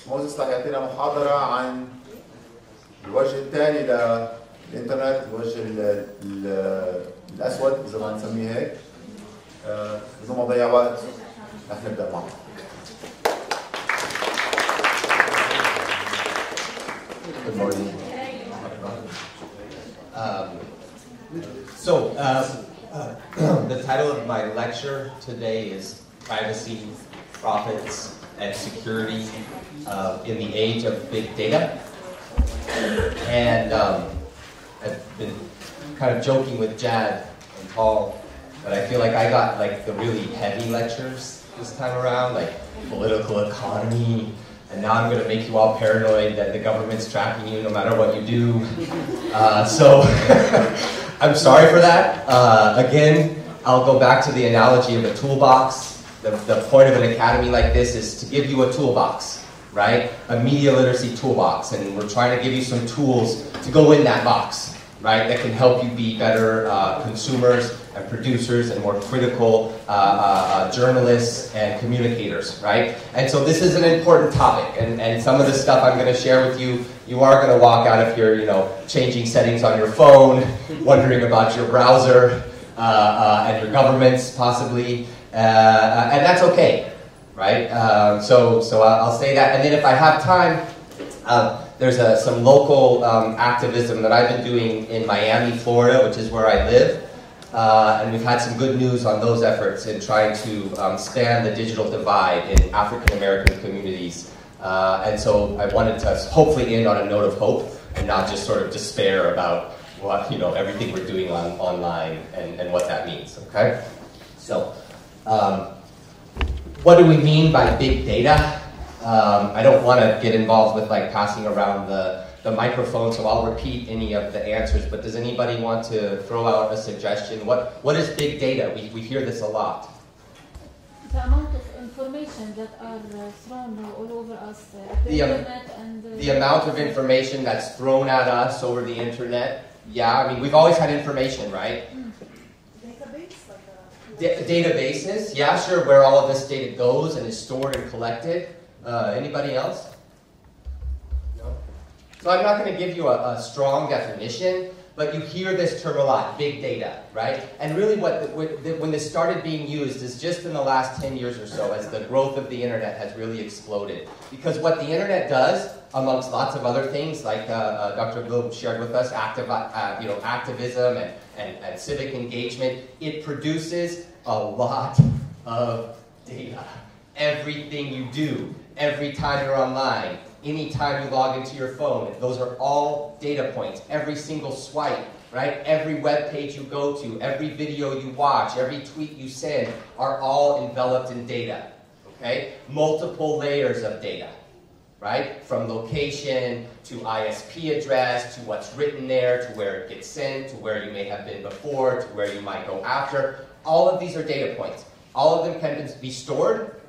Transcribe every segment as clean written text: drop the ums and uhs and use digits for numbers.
موزس رح يعطينا محاضرة عن الوجه الثاني للإنترنت، الوجه الأسود إذا ما نسميه هيك. بدون ما نضيع وقت رح نبدأ معه. Good morning. The title of my lecture today is Privacy, Profits, and Security in the Age of Big Data. And I've been kind of joking with Jad and Paul that I feel like I got like the really heavy lectures this time around, like political economy, and now I'm going to make you all paranoid that the government's tracking you no matter what you do. So I'm sorry for that. Again, I'll go back to the analogy of a toolbox. The point of an academy like this is to give you a toolbox, right? A media literacy toolbox, and we're trying to give you some tools to go in that box, right? That can help you be better consumers and producers and more critical journalists and communicators, right? And so this is an important topic, and some of the stuff I'm going to share with you, you are going to walk out if you're, changing settings on your phone, wondering about your browser and your governments possibly, and that's okay, right? So I'll say that, and then if I have time, there's some local activism that I've been doing in Miami, Florida, which is where I live. And we've had some good news on those efforts in trying to span the digital divide in African American communities. And so I wanted to hopefully end on a note of hope and not just sort of despair about what, everything we're doing online and what that means, okay? So, what do we mean by big data? I don't want to get involved with like passing around the microphone, so I'll repeat any of the answers, but does anybody want to throw out a suggestion? What is big data? We hear this a lot. The amount of information that are thrown all over us, the internet and... the amount of information that's thrown at us over the internet. Yeah, I mean, we've always had information, right? Databases, yeah, sure, where all of this data goes and is stored and collected. Anybody else? No? So I'm not going to give you a strong definition, but you hear this term a lot, big data, right? And really when this started being used is just in the last 10 years or so as the growth of the internet has really exploded. Because what the internet does, amongst lots of other things, like Dr. Globe shared with us, activism and civic engagement, it produces a lot of data. Everything you do, every time you're online, anytime you log into your phone, those are all data points. Every single swipe, right? Every web page you go to, every video you watch, every tweet you send are all enveloped in data, okay? Multiple layers of data, right? From location to ISP address, to what's written there, to where it gets sent, to where you may have been before, to where you might go after. All of these are data points. All of them can be stored,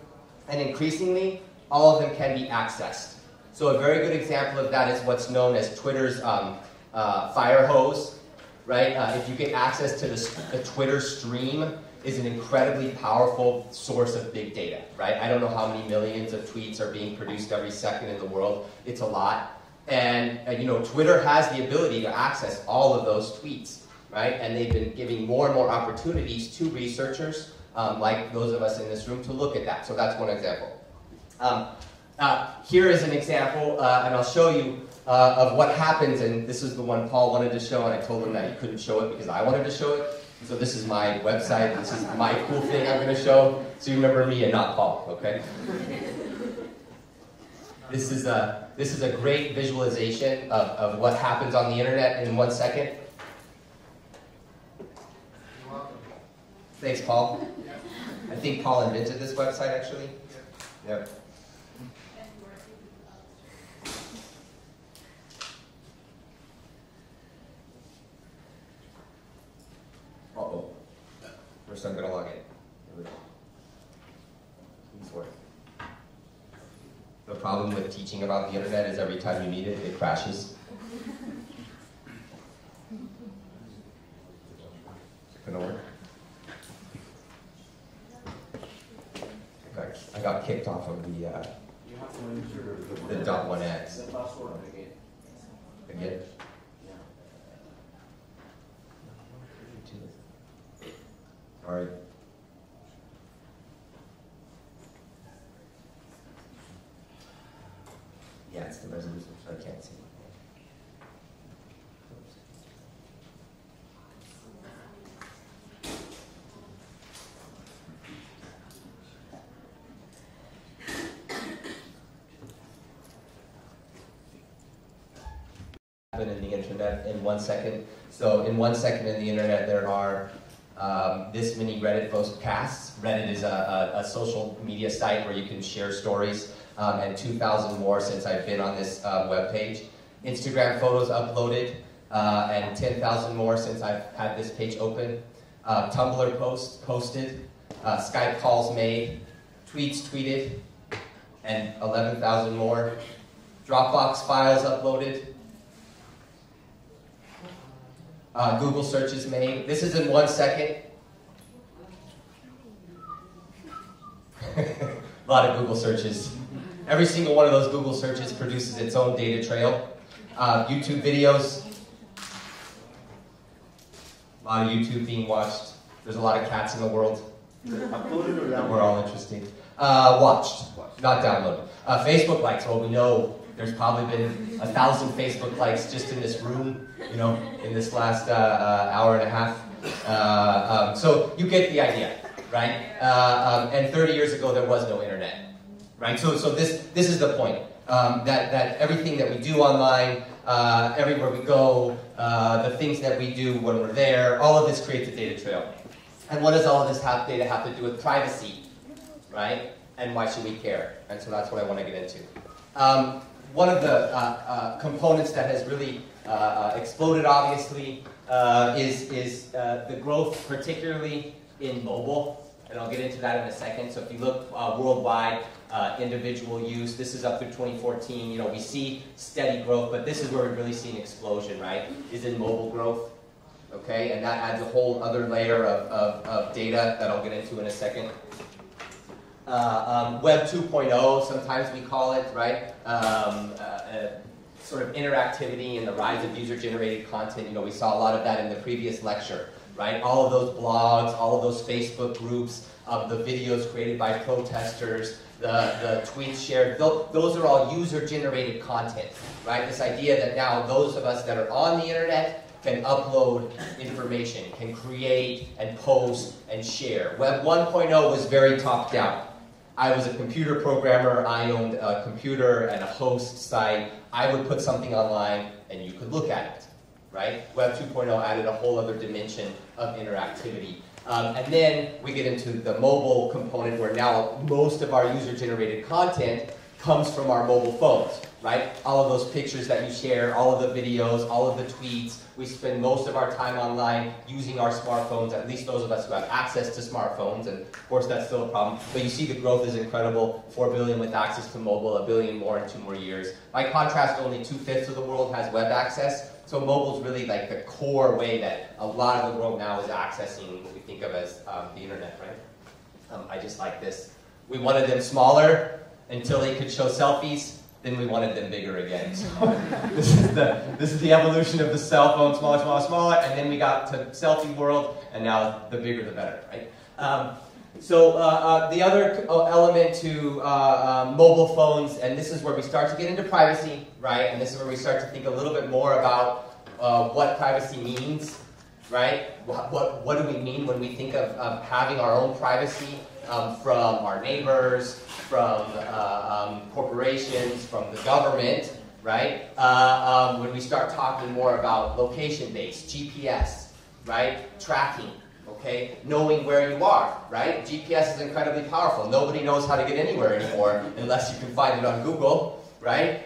and increasingly, all of them can be accessed. So a very good example of that is what's known as Twitter's fire hose, right? If you get access to the Twitter stream, is an incredibly powerful source of big data, right? I don't know how many millions of tweets are being produced every second in the world. It's a lot. And Twitter has the ability to access all of those tweets, right? And they've been giving more and more opportunities to researchers, like those of us in this room, to look at that. So that's one example. Here is an example, and I'll show you of what happens, and this is the one Paul wanted to show, and I told him that he couldn't show it because I wanted to show it. So this is my website, this is my cool thing I'm going to show, so you remember me and not Paul, okay? This is a great visualization of what happens on the internet in 1 second. Thanks, Paul. I think Paul invented this website, actually. Yep. Uh-oh. First I'm going to log in. Here we go. Please work. The problem with teaching about the internet is every time you need it, it crashes. Is it going to work? I got kicked off of the... You have to enter the the .1x. The password again. Again? Sorry. Yeah, it's the resolution, so I can't see. In the internet in 1 second. So in 1 second in the internet there are this many Reddit postcasts. Reddit is a social media site where you can share stories, and 2,000 more since I've been on this web page. Instagram photos uploaded, and 10,000 more since I've had this page open. Tumblr posts posted, Skype calls made, tweets tweeted, and 11,000 more. Dropbox files uploaded. Google searches made. This is in 1 second. A lot of Google searches. Every single one of those Google searches produces its own data trail. YouTube videos. A lot of YouTube being watched. There's a lot of cats in the world. Uploaded or downloaded? We're all interesting. Watched, not downloaded. Facebook likes. Well, we know there's probably been 1,000 Facebook likes just in this room, you know, in this last hour and a half. So you get the idea, right? And 30 years ago there was no internet, right? So this is the point, that everything that we do online, everywhere we go, the things that we do when we're there, all of this creates a data trail. And what does all of this data have to do with privacy, right? And why should we care? And so that's what I want to get into. One of the components that has really exploded, obviously, is the growth, particularly in mobile. And I'll get into that in a second. So if you look worldwide, individual use, this is up through 2014. You know, we see steady growth, but this is where we really see an explosion, right? Is in mobile growth. Okay, and that adds a whole other layer of data that I'll get into in a second. Web 2.0, sometimes we call it, right? Sort of interactivity and the rise of user-generated content. You know, we saw a lot of that in the previous lecture, right? All of those blogs, all of those Facebook groups, the videos created by protesters, the tweets shared, those are all user-generated content, right? This idea that now those of us that are on the internet can upload information, can create and post and share. Web 1.0 was very top-down. I was a computer programmer, I owned a computer and a host site. I would put something online and you could look at it, right? Web 2.0 added a whole other dimension of interactivity. And then we get into the mobile component where now most of our user-generated content comes from our mobile phones, right? All of those pictures that you share, all of the videos, all of the tweets, we spend most of our time online using our smartphones, at least those of us who have access to smartphones, and of course that's still a problem. But you see the growth is incredible, 4 billion with access to mobile, 1 billion more in 2 more years. By contrast, only 2/5 of the world has web access, so mobile is really like the core way that a lot of the world now is accessing what we think of as the internet, right? I just like this. We wanted them smaller until they could show selfies. Then we wanted them bigger again. So this is the evolution of the cell phone, smaller, smaller, smaller, and then we got to selfie world, and now the bigger the better, right? The other element to mobile phones, and this is where we start to get into privacy, right? And this is where we start to think a little bit more about what privacy means, right? What do we mean when we think of having our own privacy from our neighbors, from corporations, from the government, right? When we start talking more about location-based, GPS, right? Tracking, okay? Knowing where you are, right? GPS is incredibly powerful. Nobody knows how to get anywhere anymore unless you can find it on Google, right?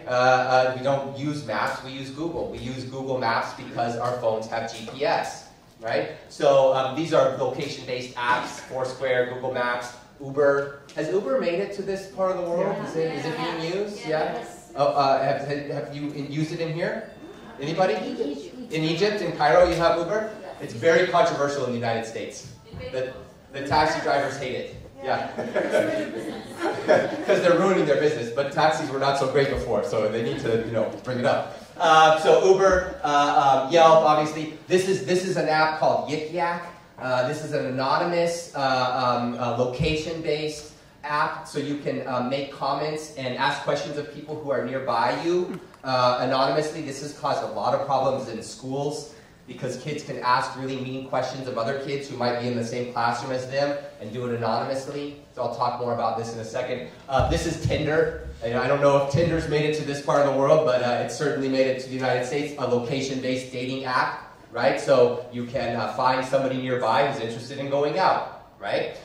We don't use maps, we use Google. We use Google Maps because our phones have GPS, right? So these are location-based apps, Foursquare, Google Maps, Uber. Has Uber made it to this part of the world? Yeah. Is it being used? Yeah? Yes. Oh, have you used it in here? Anybody? Egypt. In Egypt, in Cairo, you have Uber? It's very controversial in the United States. The taxi drivers hate it. Yeah. Because they're ruining their business, but taxis were not so great before, so they need to, bring it up. So Uber, Yelp, obviously. This is an app called Yik Yak. This is an anonymous, location-based app, so you can make comments and ask questions of people who are nearby you anonymously. This has caused a lot of problems in schools because kids can ask really mean questions of other kids who might be in the same classroom as them and do it anonymously. So I'll talk more about this in a second. This is Tinder. And I don't know if Tinder's made it to this part of the world, but it certainly made it to the United States, a location-based dating app, right? So you can find somebody nearby who's interested in going out, right?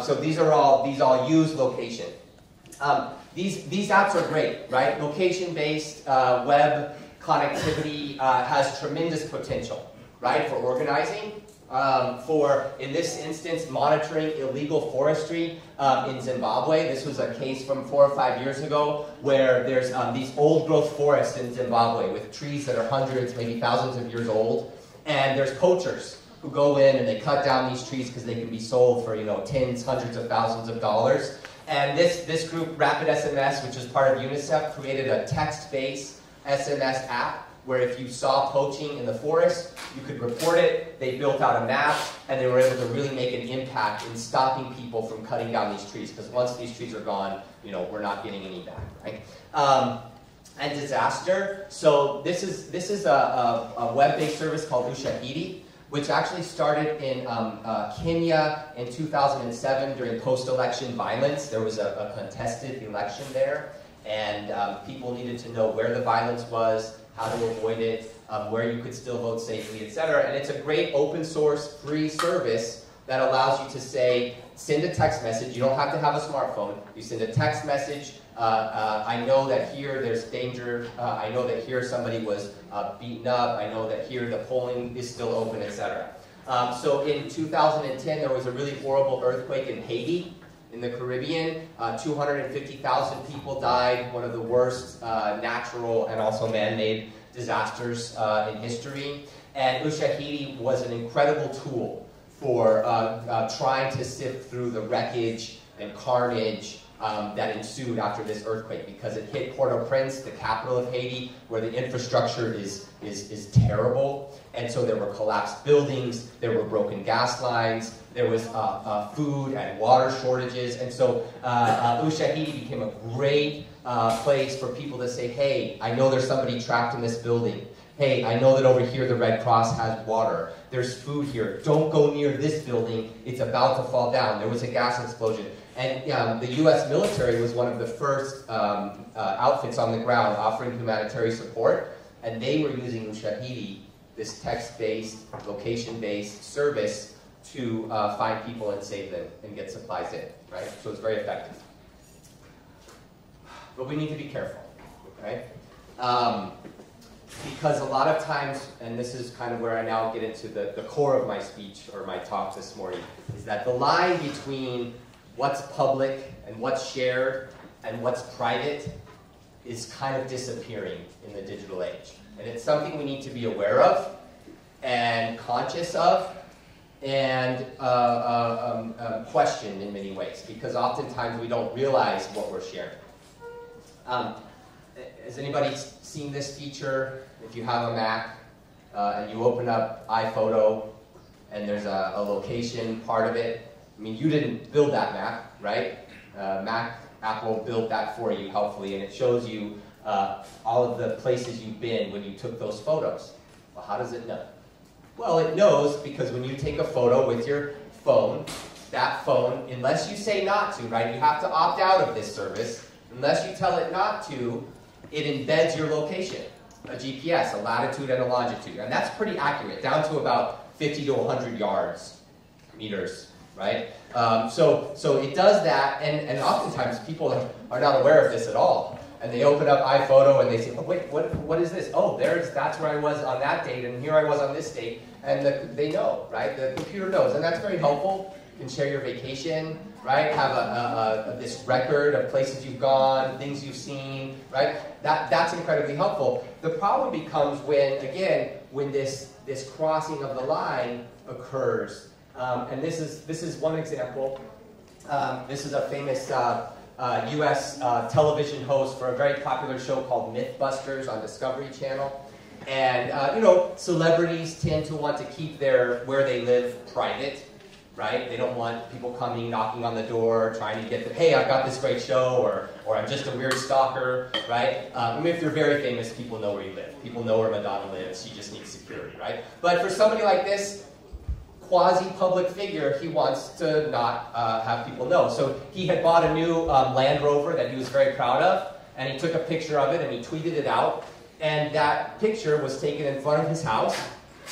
So these all use location. These apps are great, right? Location-based web connectivity has tremendous potential, right, for organizing. In this instance, monitoring illegal forestry in Zimbabwe. This was a case from 4 or 5 years ago where there's these old-growth forests in Zimbabwe with trees that are hundreds, maybe thousands of years old, and there's poachers who go in and they cut down these trees because they can be sold for tens, hundreds of thousands of dollars. And this group, Rapid SMS, which is part of UNICEF, created a text-based SMS app where if you saw poaching in the forest, you could report it. They built out a map, and they were able to really make an impact in stopping people from cutting down these trees, because once these trees are gone, we're not getting any back, right? And disaster. So this is a web-based service called Ushahidi, which actually started in Kenya in 2007 during post-election violence. There was a contested election there, and people needed to know where the violence was, how to avoid it, where you could still vote safely, etc. And it's a great open source free service that allows you to say, send a text message. You don't have to have a smartphone. You send a text message. I know that here there's danger. I know that here somebody was beaten up. I know that here the polling is still open, etc. So in 2010, there was a really horrible earthquake in Haiti, in the Caribbean. 250,000 people died, one of the worst natural and also man-made disasters in history. And Ushahidi was an incredible tool for trying to sift through the wreckage and carnage that ensued after this earthquake, because it hit Port-au-Prince, the capital of Haiti, where the infrastructure is terrible. And so there were collapsed buildings, there were broken gas lines, there was food and water shortages. And so Ushahidi became a great place for people to say, hey, I know there's somebody trapped in this building. Hey, I know that over here the Red Cross has water. There's food here. Don't go near this building. It's about to fall down. There was a gas explosion. And the U.S. military was one of the first outfits on the ground offering humanitarian support. And they were using Ushahidi, this text-based, location-based service to find people and save them and get supplies in, right? So it's very effective. But we need to be careful, okay? Because a lot of times, and this is kind of where I now get into the core of my speech or my talk this morning, is that the line between what's public and what's shared and what's private is kind of disappearing in the digital age. And it's something we need to be aware of and conscious of and question in many ways, because oftentimes we don't realize what we're sharing. Has anybody seen this feature? If you have a Mac and you open up iPhoto and there's a location part of it, I mean, you didn't build that map, right? Apple built that for you, helpfully, and it shows you all of the places you've been when you took those photos. Well, how does it know? Well, it knows because when you take a photo with your phone, that phone, unless you say not to, right? You have to opt out of this service. Unless you tell it not to, it embeds your location, a GPS, a latitude and a longitude. And that's pretty accurate, down to about 50 to 100 meters, right? So it does that, and oftentimes people are not aware of this at all. And they open up iPhoto and they say, oh, wait, what is this? Oh, that's where I was on that date, and here I was on this date. And they know, right? The computer knows, and that's very helpful. You can share your vacation, right? Have this record of places you've gone, things you've seen, right? That's incredibly helpful. The problem becomes when this crossing of the line occurs. And this is one example. This is a famous U.S. television host for a very popular show called Mythbusters on Discovery Channel. And, you know, celebrities tend to want to keep where they live private, right? They don't want people coming, knocking on the door, trying to get hey, I've got this great show, or I'm just a weird stalker, right? I mean, if you're very famous, people know where you live. People know where Madonna lives. She just needs security, right? But for somebody like this, quasi-public figure, he wants to not have people know. So he had bought a new Land Rover that he was very proud of, and he took a picture of it and he tweeted it out. And that picture was taken in front of his house.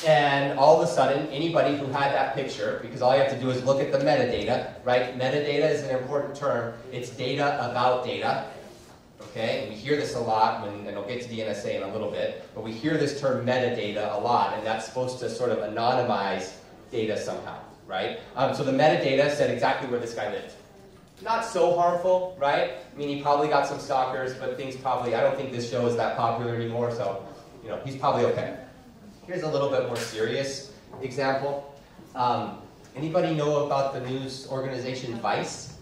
And all of a sudden, anybody who had that picture, because all you have to do is look at the metadata, right? Metadata is an important term. It's data about data. Okay? And we hear this a lot, and I'll get to the NSA in a little bit, but we hear this term metadata a lot, and that's supposed to sort of anonymize data somehow, right? So the metadata said exactly where this guy lived. Not so harmful, right? I mean, he probably got some stalkers, but things probably, I don't think this show is that popular anymore, so, you know, he's probably okay. Here's a little bit more serious example. Anybody know about the news organization Vice?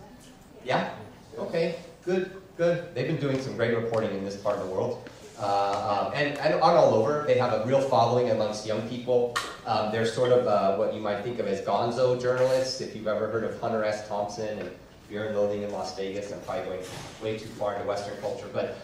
Yeah? Okay, good, good. They've been doing some great reporting in this part of the world. And all over. They have a real following amongst young people. They're sort of what you might think of as gonzo journalists. If you've ever heard of Hunter S. Thompson and Fear and Loathing in Las Vegas, I'm probably going way too far into Western culture. But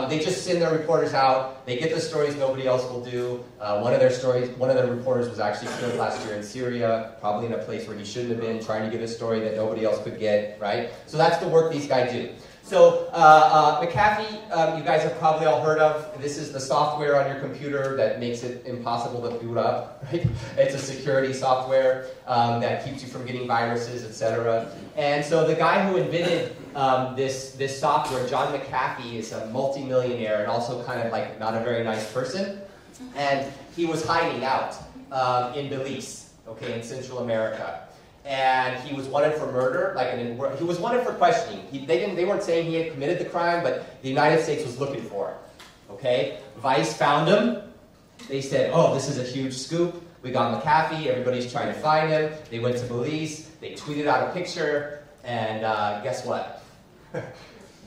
they just send their reporters out. They get the stories nobody else will do. One of their reporters was actually killed last year in Syria, probably in a place where he shouldn't have been, trying to get a story that nobody else could get, right? So that's the work these guys do. So McAfee, you guys have probably all heard of. This is the software on your computer that makes it impossible to boot up, right? It's a security software that keeps you from getting viruses, etc. And so the guy who invented this software, John McAfee, is a multimillionaire and also kind of like not a very nice person. And he was hiding out in Belize, okay, in Central America. And he was wanted for murder, he was wanted for questioning. They weren't saying he had committed the crime, but the United States was looking for him. Okay? Vice found him. They said, oh, this is a huge scoop. We got McAfee. Everybody's trying to find him. They went to Belize. They tweeted out a picture. And guess what?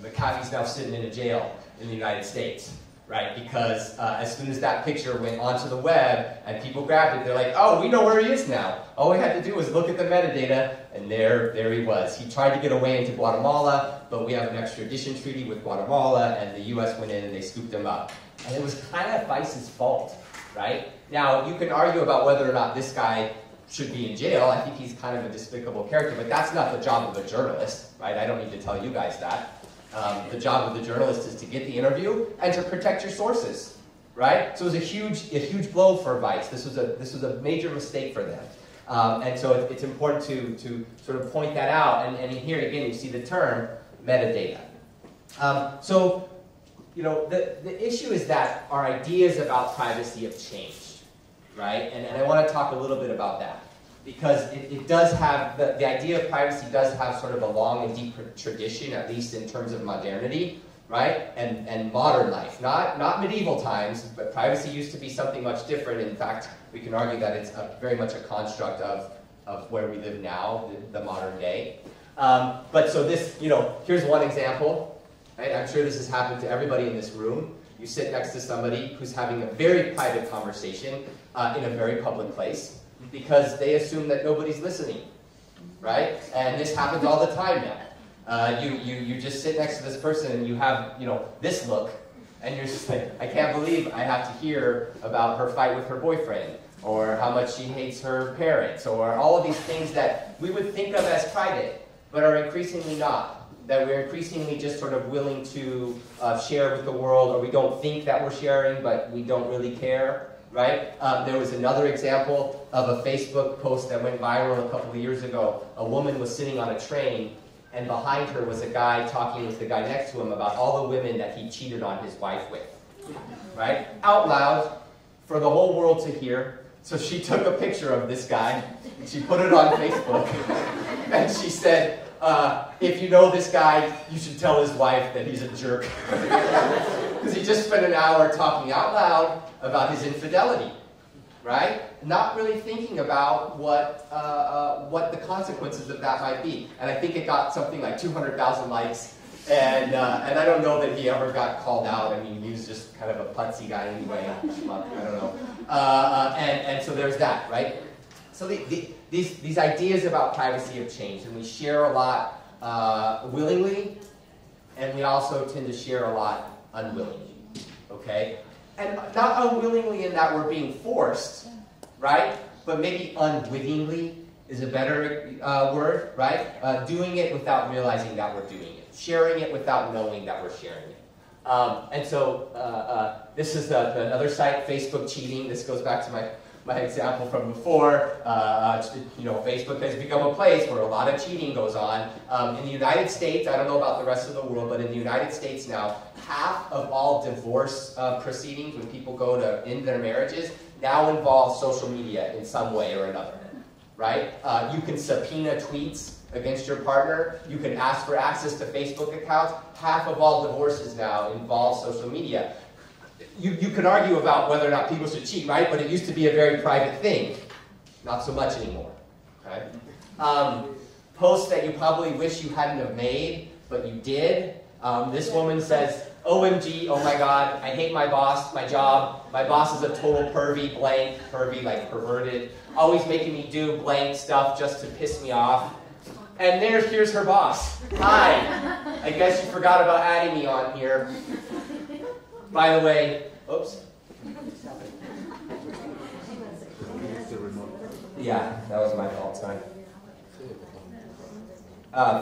McAfee's now sitting in a jail in the United States. Right? Because as soon as that picture went onto the web and people grabbed it, they're like, oh, we know where he is now. All we had to do was look at the metadata, and there he was. He tried to get away into Guatemala, but we have an extradition treaty with Guatemala, and the U.S. went in and they scooped him up. And it was kind of Vice's fault, right? Now, you can argue about whether or not this guy should be in jail. I think he's kind of a despicable character, but that's not the job of a journalist, right? I don't need to tell you guys that. The job of the journalist is to get the interview and to protect your sources, right? So it was a huge blow for Vice. This was a major mistake for them, and so it's important to sort of point that out. And here again, you see the term metadata. So you know the issue is that our ideas about privacy have changed, right? And I want to talk a little bit about that. Because it does have, the idea of privacy does have sort of a long and deep tradition, at least in terms of modernity, right? And modern life. Not medieval times, but privacy used to be something much different. In fact, we can argue that it's very much a construct of where we live now, the modern day. But so this, you know, here's one example. Right? I'm sure this has happened to everybody in this room. You sit next to somebody who's having a very private conversation in a very public place, because they assume that nobody's listening, right? And this happens all the time now. You just sit next to this person and you have, you know, this look, and you're just like, I can't believe I have to hear about her fight with her boyfriend, or how much she hates her parents, or all of these things that we would think of as private, but are increasingly not. That we're increasingly just sort of willing to share with the world, or we don't think that we're sharing, but we don't really care. Right? There was another example of a Facebook post that went viral a couple of years ago. A woman was sitting on a train, and behind her was a guy talking with the guy next to him about all the women that he cheated on his wife with. Right? Out loud, for the whole world to hear. So she took a picture of this guy, and she put it on Facebook, and she said, if you know this guy, you should tell his wife that he's a jerk. Because he just spent an hour talking out loud about his infidelity, right? Not really thinking about what the consequences of that might be. And I think it got something like 200,000 likes. And I don't know that he ever got called out. I mean, he was just kind of a putsy guy anyway. I don't know. And so there's that, right? So these ideas about privacy have changed, and we share a lot willingly, and we also tend to share a lot unwillingly, okay? And not unwillingly in that we're being forced, right? But maybe unwittingly is a better word, right? Doing it without realizing that we're doing it. Sharing it without knowing that we're sharing it. And so this is another site, Facebook cheating. This goes back to my example from before. Facebook has become a place where a lot of cheating goes on. In the United States, I don't know about the rest of the world, but in the United States now, half of all divorce proceedings when people go to end their marriages now involve social media in some way or another, right? You can subpoena tweets against your partner. You can ask for access to Facebook accounts. Half of all divorces now involve social media. You could argue about whether or not people should cheat, right? But it used to be a very private thing. Not so much anymore, right? Posts that you probably wish you hadn't have made, but you did. This woman says, OMG, oh my God, I hate my boss, my job. My boss is a total pervy, blank, pervy like perverted, always making me do blank stuff just to piss me off. And here's her boss. Hi. I guess you forgot about adding me on here. By the way, oops. Yeah, that was my fault, sorry.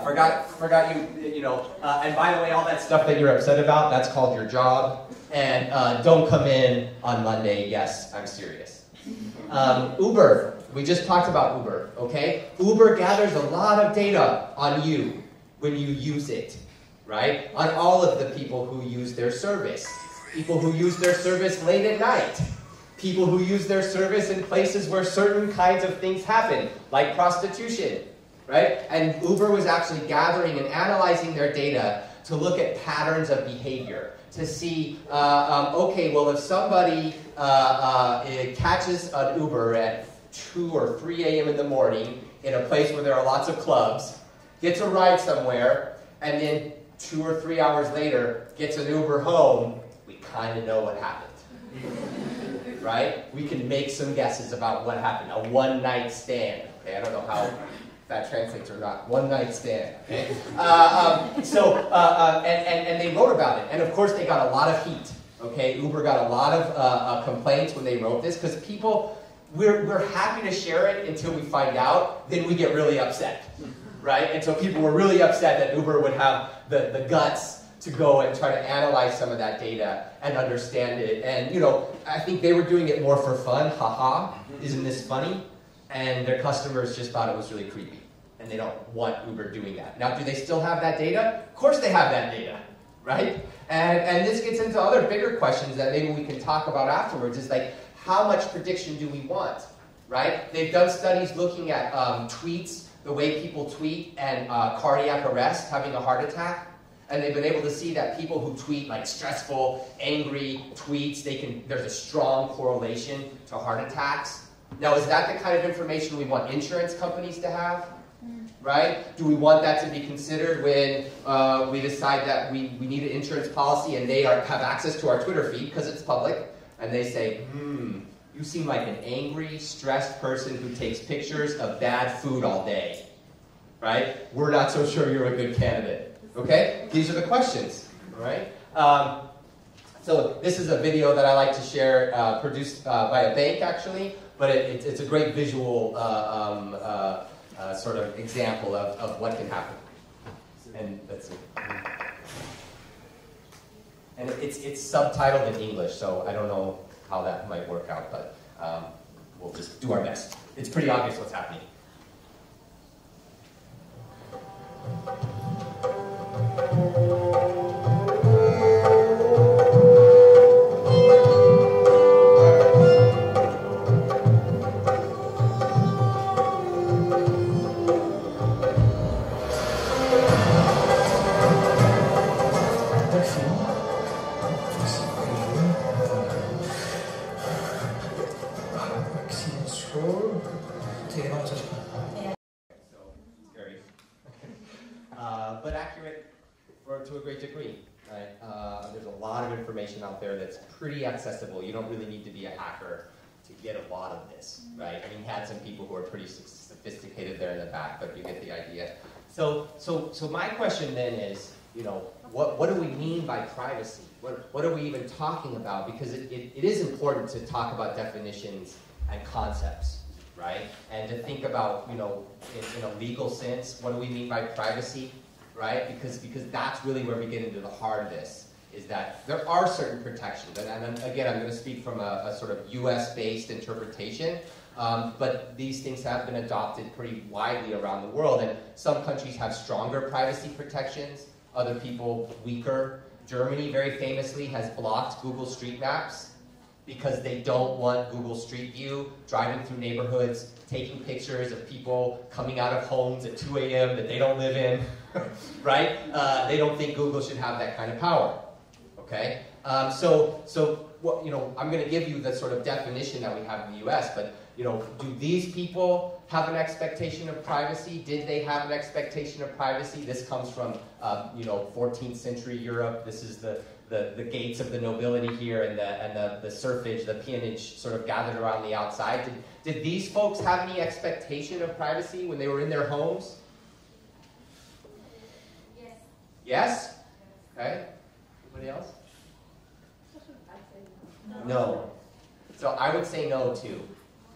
Forgot you know, and by the way, all that stuff that you're upset about, that's called your job. And don't come in on Monday. Yes, I'm serious. Uber. We just talked about Uber, okay? Uber gathers a lot of data on you when you use it, right? On all of the people who use their service. People who use their service late at night. People who use their service in places where certain kinds of things happen, like prostitution, right? And Uber was actually gathering and analyzing their data to look at patterns of behavior, to see, okay, well, if somebody catches an Uber at 2 or 3 a.m. in the morning in a place where there are lots of clubs, gets a ride somewhere, and then 2 or 3 hours later gets an Uber home, we kind of know what happened. Right? We can make some guesses about what happened. A one-night stand. Okay, I don't know how that translates or not. One-night stand. Okay? And they wrote about it. And of course they got a lot of heat. Okay? Uber got a lot of complaints when they wrote this, because people, we're happy to share it until we find out, then we get really upset. Right? And so people were really upset that Uber would have the guts to go and try to analyze some of that data and understand it. And, you know, I think they were doing it more for fun. Haha, isn't this funny? And their customers just thought it was really creepy. And they don't want Uber doing that. Now, do they still have that data? Of course they have that data, right? And this gets into other bigger questions that maybe we can talk about afterwards. Is like, how much prediction do we want, right? They've done studies looking at tweets, the way people tweet, and cardiac arrest, having a heart attack. And they've been able to see that people who tweet like stressful, angry tweets, there's a strong correlation to heart attacks. Now, is that the kind of information we want insurance companies to have? Right? Do we want that to be considered when we decide that we need an insurance policy and they have access to our Twitter feed because it's public, and they say, you seem like an angry, stressed person who takes pictures of bad food all day. Right? We're not so sure you're a good candidate. Okay? These are the questions, all right? So this is a video that I like to share, produced by a bank, actually, but it's a great visual sort of example of what can happen. And let's see. And it's subtitled in English, so I don't know how that might work out, but we'll just do our best. It's pretty obvious what's happening. out there that's pretty accessible. You don't really need to be a hacker to get a lot of this, right? I mean, you had some people who are pretty sophisticated there in the back, but you get the idea. So my question then is, what do we mean by privacy? What are we even talking about? Because it is important to talk about definitions and concepts, right? And to think about, in a legal sense, what do we mean by privacy, right? Because that's really where we get into the heart of this, is that there are certain protections. And again, I'm going to speak from a sort of US-based interpretation, but these things have been adopted pretty widely around the world. And some countries have stronger privacy protections, other people weaker. Germany, very famously, has blocked Google Street Maps because they don't want Google Street View driving through neighborhoods, taking pictures of people coming out of homes at 2 a.m. that they don't live in, right? They don't think Google should have that kind of power, okay? So I'm going to give you the sort of definition that we have in the US, but do these people have an expectation of privacy? Did they have an expectation of privacy? This comes from 14th century Europe. This is the gates of the nobility here, and the serfage, the peonage sort of gathered around the outside. Did these folks have any expectation of privacy when they were in their homes? Yes. Yes? Okay. Anybody else? No. So I would say no too,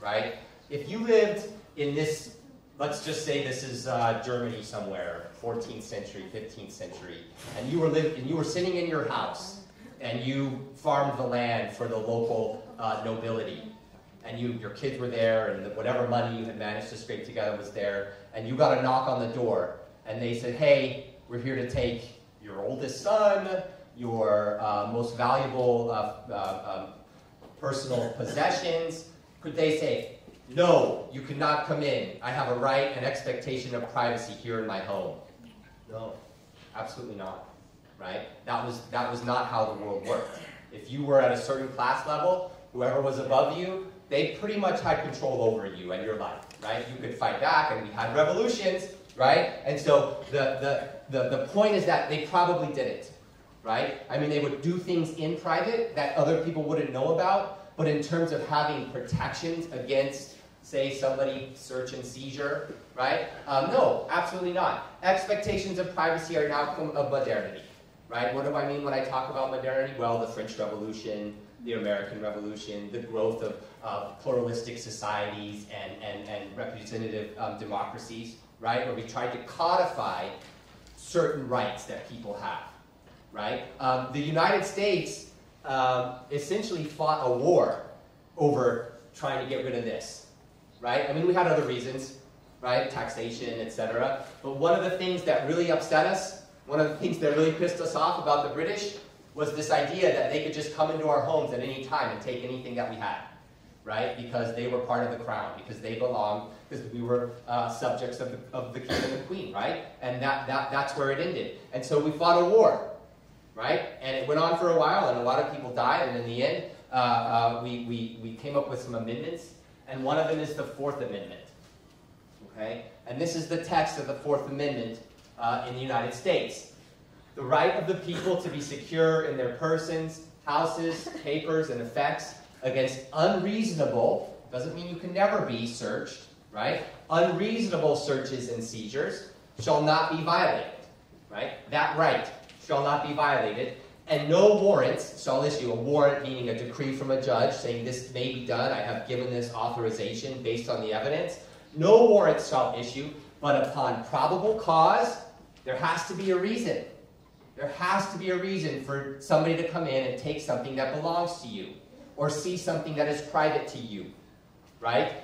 right? If you lived in this, let's just say this is Germany somewhere, 14th century, 15th century, and you were sitting in your house, and you farmed the land for the local nobility, and your kids were there, and whatever money you had managed to scrape together was there, and you got a knock on the door, and they said, hey, we're here to take your oldest son, your most valuable personal possessions. Could they say, no, you cannot come in. I have a right and expectation of privacy here in my home. No, absolutely not, right? That was not how the world worked. If you were at a certain class level, whoever was above you, they pretty much had control over you and your life, right? You could fight back, and we had revolutions, right? And so the point is that they probably did it, right? I mean, they would do things in private that other people wouldn't know about, but in terms of having protections against, say, somebody search and seizure, right? No, absolutely not. Expectations of privacy are an outcome of modernity, right? What do I mean when I talk about modernity? Well, the French Revolution, the American Revolution, the growth of pluralistic societies and representative democracies, right? Where we tried to codify certain rights that people have, right? The United States essentially fought a war over trying to get rid of this, right? I mean, we had other reasons, right? Taxation, etc. But one of the things that really upset us, one of the things that really pissed us off about the British was this idea that they could just come into our homes at any time and take anything that we had, right? Because they were part of the crown, because they belonged, because we were subjects of the king and the queen, right? And that's where it ended. And so we fought a war, right? And it went on for a while, and a lot of people died, and in the end, we came up with some amendments, and one of them is the Fourth Amendment, okay? And this is the text of the Fourth Amendment in the United States. The right of the people to be secure in their persons, houses, papers, and effects against unreasonable, doesn't mean you can never be searched, right? Unreasonable searches and seizures shall not be violated, right? That right shall not be violated, and no warrants shall issue. A warrant meaning a decree from a judge saying this may be done, I have given this authorization based on the evidence. No warrants shall issue, but upon probable cause, there has to be a reason. There has to be a reason for somebody to come in and take something that belongs to you, or see something that is private to you, right?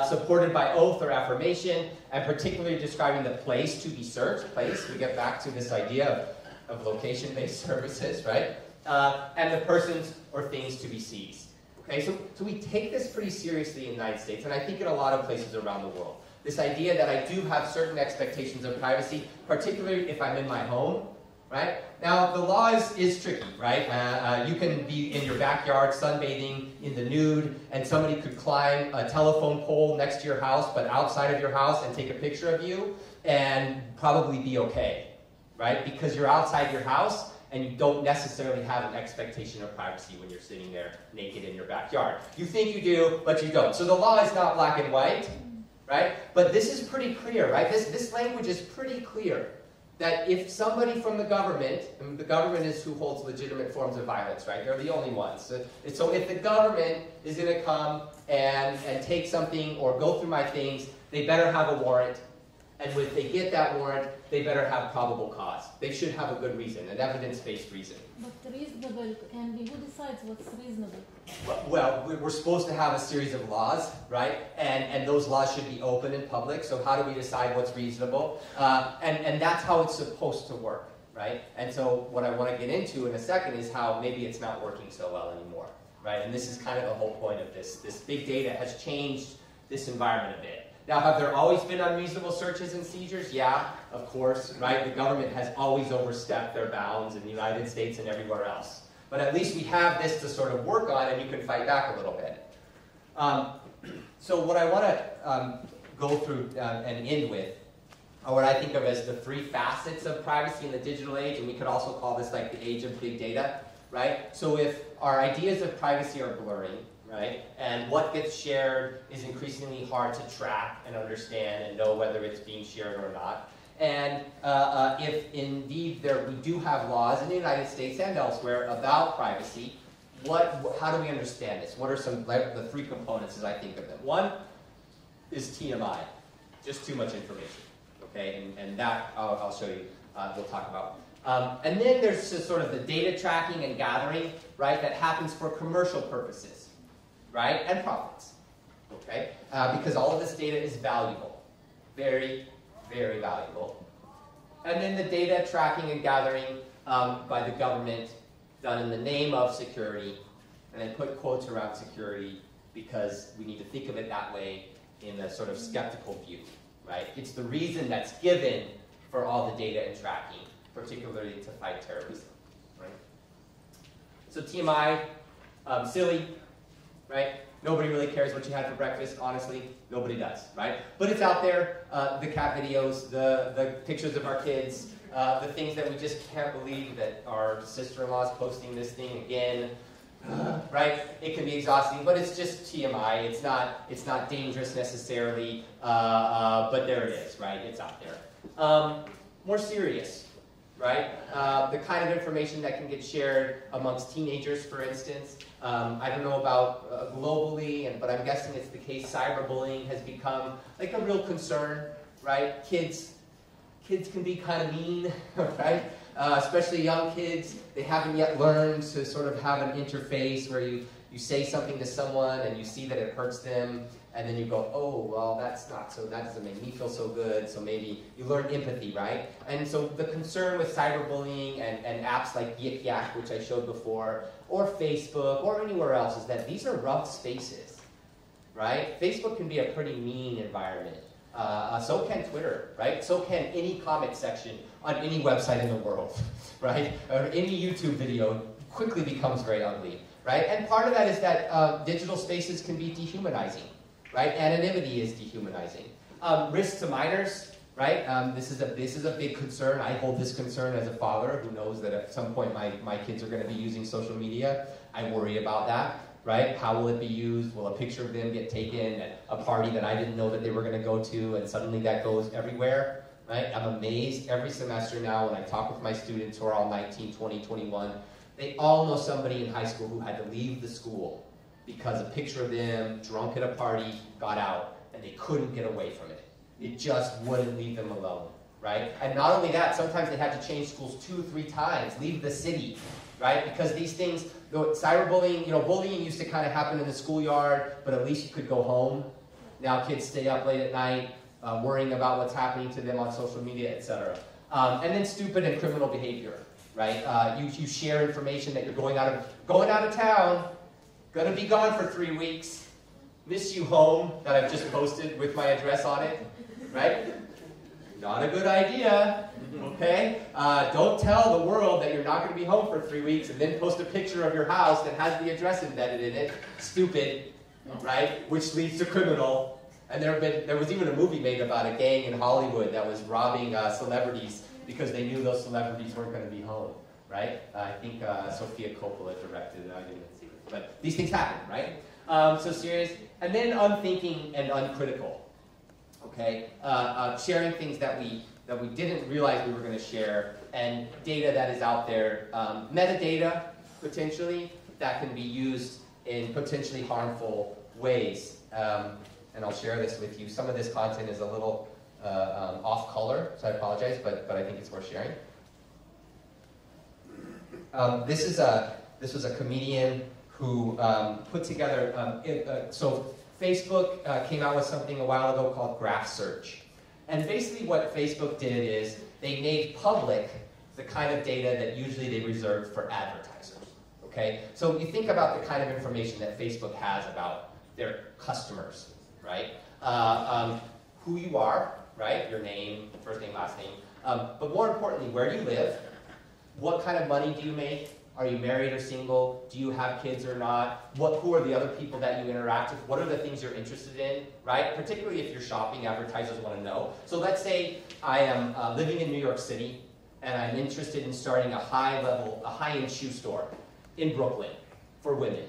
Supported by oath or affirmation, and particularly describing the place to be searched. Place, we get back to this idea of location-based services, right? And the persons or things to be seized. Okay, so we take this pretty seriously in the United States, and I think in a lot of places around the world. This idea that I do have certain expectations of privacy, particularly if I'm in my home, right? Now, the law is tricky, right? You can be in your backyard sunbathing in the nude, and somebody could climb a telephone pole next to your house, but outside of your house, and take a picture of you, and probably be okay, right? Because you're outside your house, and you don't necessarily have an expectation of privacy when you're sitting there naked in your backyard. You think you do, but you don't. So the law is not black and white, right? But this is pretty clear, right? This language is pretty clear. That if somebody from the government, and the government is who holds legitimate forms of violence, right? They're the only ones. So if the government is going to come and take something or go through my things, they better have a warrant. And if they get that warrant, they better have probable cause. They should have a good reason, an evidence-based reason. But reasonable can be, who decides what's reasonable? Well, we're supposed to have a series of laws, right? And those laws should be open and public. So how do we decide what's reasonable? And that's how it's supposed to work, right? And so what I want to get into in a second is how maybe it's not working so well anymore, right? And this is kind of the whole point of this. This big data has changed this environment a bit. Now, have there always been unreasonable searches and seizures? Yeah, of course, right? The government has always overstepped their bounds in the United States and everywhere else. But at least we have this to sort of work on, and you can fight back a little bit. So what I want to go through and end with are what I think of as the 3 facets of privacy in the digital age, and we could also call this like the age of big data, right? So if our ideas of privacy are blurring, right? And what gets shared is increasingly hard to track and understand and know whether it's being shared or not. And if indeed we do have laws in the United States and elsewhere about privacy, how do we understand this? What are the 3 components as I think of them? One is TMI, just too much information, okay? And that I'll show you, we'll talk about. And then there's just sort of the data tracking and gathering, right, that happens for commercial purposes. Right? And profits, okay? Because all of this data is valuable, very, very valuable. And then the data tracking and gathering by the government done in the name of security, and I put quotes around security because we need to think of it that way in a sort of skeptical view, right? It's the reason that's given for all the data and tracking, particularly to fight terrorism, right? So TMI, silly, right? Nobody really cares what you had for breakfast, honestly. Nobody does, right? But it's out there, the cat videos, the pictures of our kids, the things that we just can't believe that our sister-in-law is posting this thing again, right? It can be exhausting, but it's just TMI. It's not dangerous necessarily, but there it is, right? It's out there. More serious, right? The kind of information that can get shared amongst teenagers, for instance. I don't know about globally, but I'm guessing it's the case. Cyberbullying has become like a real concern, right? Kids can be kind of mean, right? Especially young kids. They haven't yet learned to sort of have an interface where you say something to someone and you see that it hurts them, and then you go, oh, well, that doesn't make me feel so good, so maybe you learn empathy, right? And so the concern with cyberbullying and apps like Yik Yak, which I showed before, or Facebook, or anywhere else, is that these are rough spaces, right? Facebook can be a pretty mean environment. So can Twitter, right? So can any comment section on any website in the world, right? Or any YouTube video quickly becomes very ugly, right? And part of that is that digital spaces can be dehumanizing, right? Anonymity is dehumanizing. Risk to minors, right? This is a big concern. I hold this concern as a father who knows that at some point my kids are going to be using social media. I worry about that. Right? How will it be used? Will a picture of them get taken at a party that I didn't know that they were going to go to, and suddenly that goes everywhere? Right? I'm amazed every semester now when I talk with my students who are all 19, 20, 21, they all know somebody in high school who had to leave the school because a picture of them drunk at a party got out and they couldn't get away from it. It just wouldn't leave them alone. Right? And not only that, sometimes they had to change schools 2 or 3 times, leave the city. Right? Because these things, cyberbullying, bullying used to kind of happen in the schoolyard, but at least you could go home. Now kids stay up late at night, worrying about what's happening to them on social media, etc. And then stupid and criminal behavior, right? You share information that you're going out of town, gonna be gone for 3 weeks, miss you home, that I've just posted with my address on it, right? Not a good idea, okay? Don't tell the world that you're not going to be home for 3 weeks and then post a picture of your house that has the address embedded in it. Stupid, right? Which leads to criminal. And there was even a movie made about a gang in Hollywood that was robbing celebrities because they knew those celebrities weren't going to be home. right? I think Sofia Coppola directed it. I didn't see it, but these things happen, right? So serious, and then unthinking and uncritical. Okay, sharing things that we didn't realize we were going to share, and data that is out there, metadata potentially that can be used in potentially harmful ways. And I'll share this with you. Some of this content is a little off color, so I apologize, but I think it's worth sharing. This was a comedian who put together. So Facebook came out with something a while ago called graph search, and basically what Facebook did is they made public the kind of data that usually they reserved for advertisers. Okay, so you think about the kind of information that Facebook has about their customers, right? Who you are, right? Your name, first name, last name. But more importantly, where do you live? What kind of money do you make? Are you married or single? Do you have kids or not? Who are the other people that you interact with? What are the things you're interested in, right? Particularly if you're shopping, advertisers want to know. So let's say I am living in New York City, and I'm interested in starting a high-end shoe store in Brooklyn for women,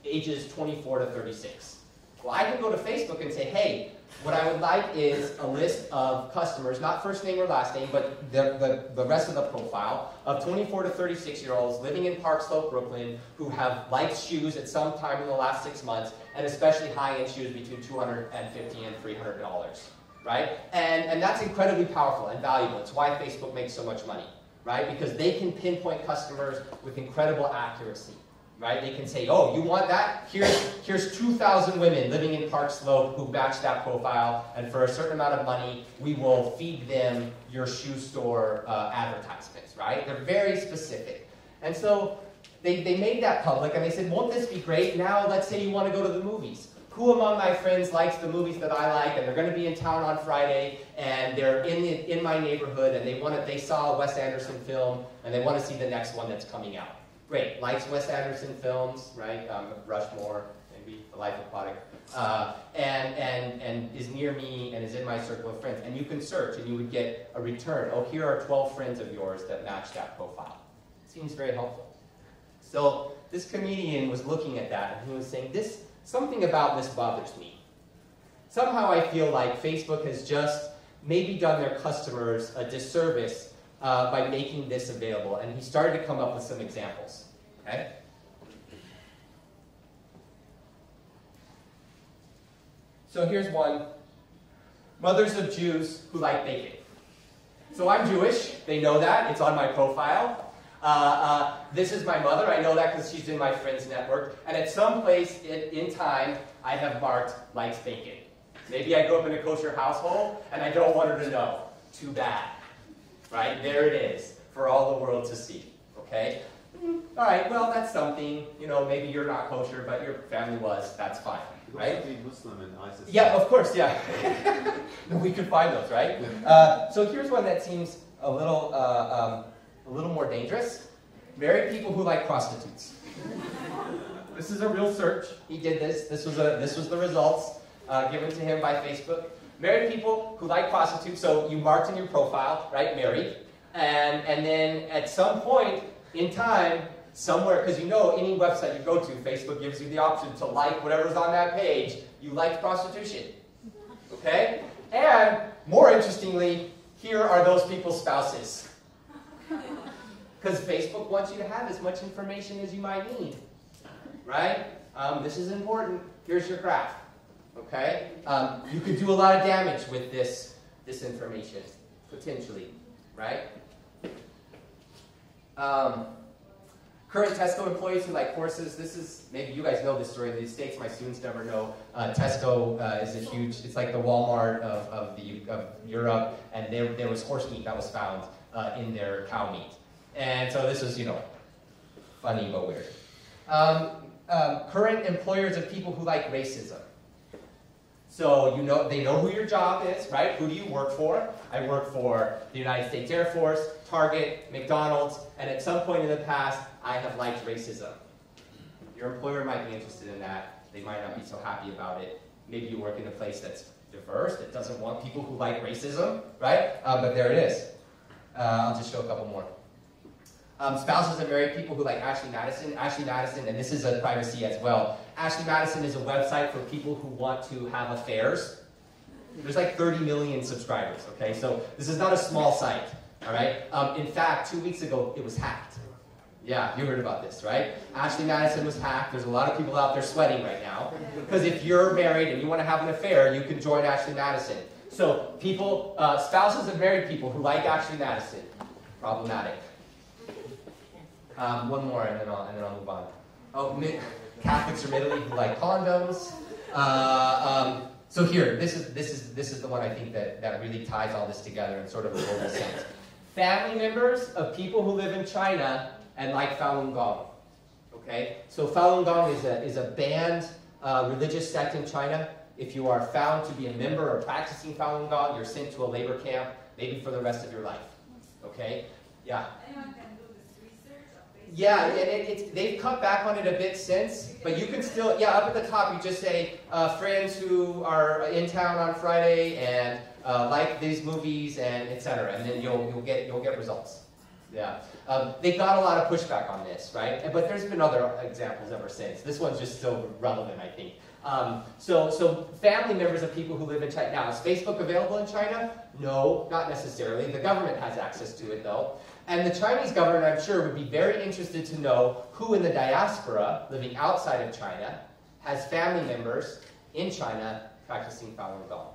ages 24 to 36. Well, I can go to Facebook and say, hey, what I would like is a list of customers, not first name or last name, but the rest of the profile, of 24 to 36-year-olds living in Park Slope, Brooklyn, who have liked shoes at some time in the last 6 months, and especially high-end shoes between $250 and $300, right? And that's incredibly powerful and valuable. It's why Facebook makes so much money, right? Because they can pinpoint customers with incredible accuracy. Right? They can say, oh, you want that? Here's 2,000 women living in Park Slope who match that profile, and for a certain amount of money, we will feed them your shoe store advertisements, right? They're very specific. And so they made that public, and they said, won't this be great? Now, let's say you want to go to the movies. Who among my friends likes the movies that I like, and they're going to be in town on Friday, and they're in my neighborhood, and they saw a Wes Anderson film, and they want to see the next one that's coming out. Great, likes Wes Anderson films, right? Rushmore, maybe The Life Aquatic, and is near me and is in my circle of friends. And you can search, and you would get a return. Oh, here are 12 friends of yours that match that profile. Seems very helpful. So this comedian was looking at that, and he was saying, something about this bothers me. Somehow I feel like Facebook has just maybe done their customers a disservice by making this available, and he started to come up with some examples. Okay? So here's one. Mothers of Jews who like bacon. So I'm Jewish. They know that. It's on my profile. This is my mother. I know that because she's in my friends network. And at some place in time, I have marked likes bacon. Maybe I grew up in a kosher household, and I don't want her to know. Too bad. Right? There it is, for all the world to see. Okay? All right, well, that's something. You know, maybe you're not kosher, but your family was. That's fine. Right? Be Muslim and ISIS. Yeah, of course, yeah. We could find those, right? So here's one that seems a little more dangerous. Married people who like prostitutes. This is a real search. He did this. This was the results given to him by Facebook. Married people who like prostitutes, so you marked in your profile, right, married, and then at some point in time, somewhere, because you know any website you go to, Facebook gives you the option to like whatever's on that page, you liked prostitution, okay? And more interestingly, here are those people's spouses. Because Facebook wants you to have as much information as you might need, right? This is important. Here's your graph. Okay? You could do a lot of damage with this information, potentially, right? Current Tesco employees who like horses. This is, maybe you guys know this story in the States, my students never know. Tesco is a huge, it's like the Walmart of Europe, and there was horse meat that was found in their cow meat. And so this is, funny but weird. Current employers of people who like racism. So they know who your job is, right? Who do you work for? I work for the United States Air Force, Target, McDonald's, and at some point in the past, I have liked racism. Your employer might be interested in that. They might not be so happy about it. Maybe you work in a place that's diverse, that doesn't want people who like racism, right? But there it is. I'll just show a couple more. Spouses of married people who like Ashley Madison. Ashley Madison, and this is a privacy as well. Ashley Madison is a website for people who want to have affairs. There's like 30 million subscribers, okay? So this is not a small site, all right? In fact, 2 weeks ago, it was hacked. Yeah, you heard about this, right? Ashley Madison was hacked. There's a lot of people out there sweating right now. Because if you're married and you want to have an affair, you can join Ashley Madison. So people, spouses of married people who like Ashley Madison, problematic. One more, and then I'll move on. Oh, Catholics from Italy who like condoms. So here, this is the one I think that really ties all this together in sort of a global sense. Family members of people who live in China and like Falun Gong. Okay, so Falun Gong is a banned religious sect in China. If you are found to be a member or practicing Falun Gong, you're sent to a labor camp, maybe for the rest of your life. Okay, yeah. Anyone can do this research on Facebook? Yeah, and they've cut back on it a bit since, but you can still, yeah, up at the top you just say, friends who are in town on Friday and like these movies and etc. And then you'll get results. Yeah, they got a lot of pushback on this, right? But there's been other examples ever since. This one's just still relevant, I think. So family members of people who live in China. Now, is Facebook available in China? No, not necessarily. The government has access to it, though. And the Chinese government, I'm sure, would be very interested to know who in the diaspora, living outside of China, has family members in China practicing Falun Gong.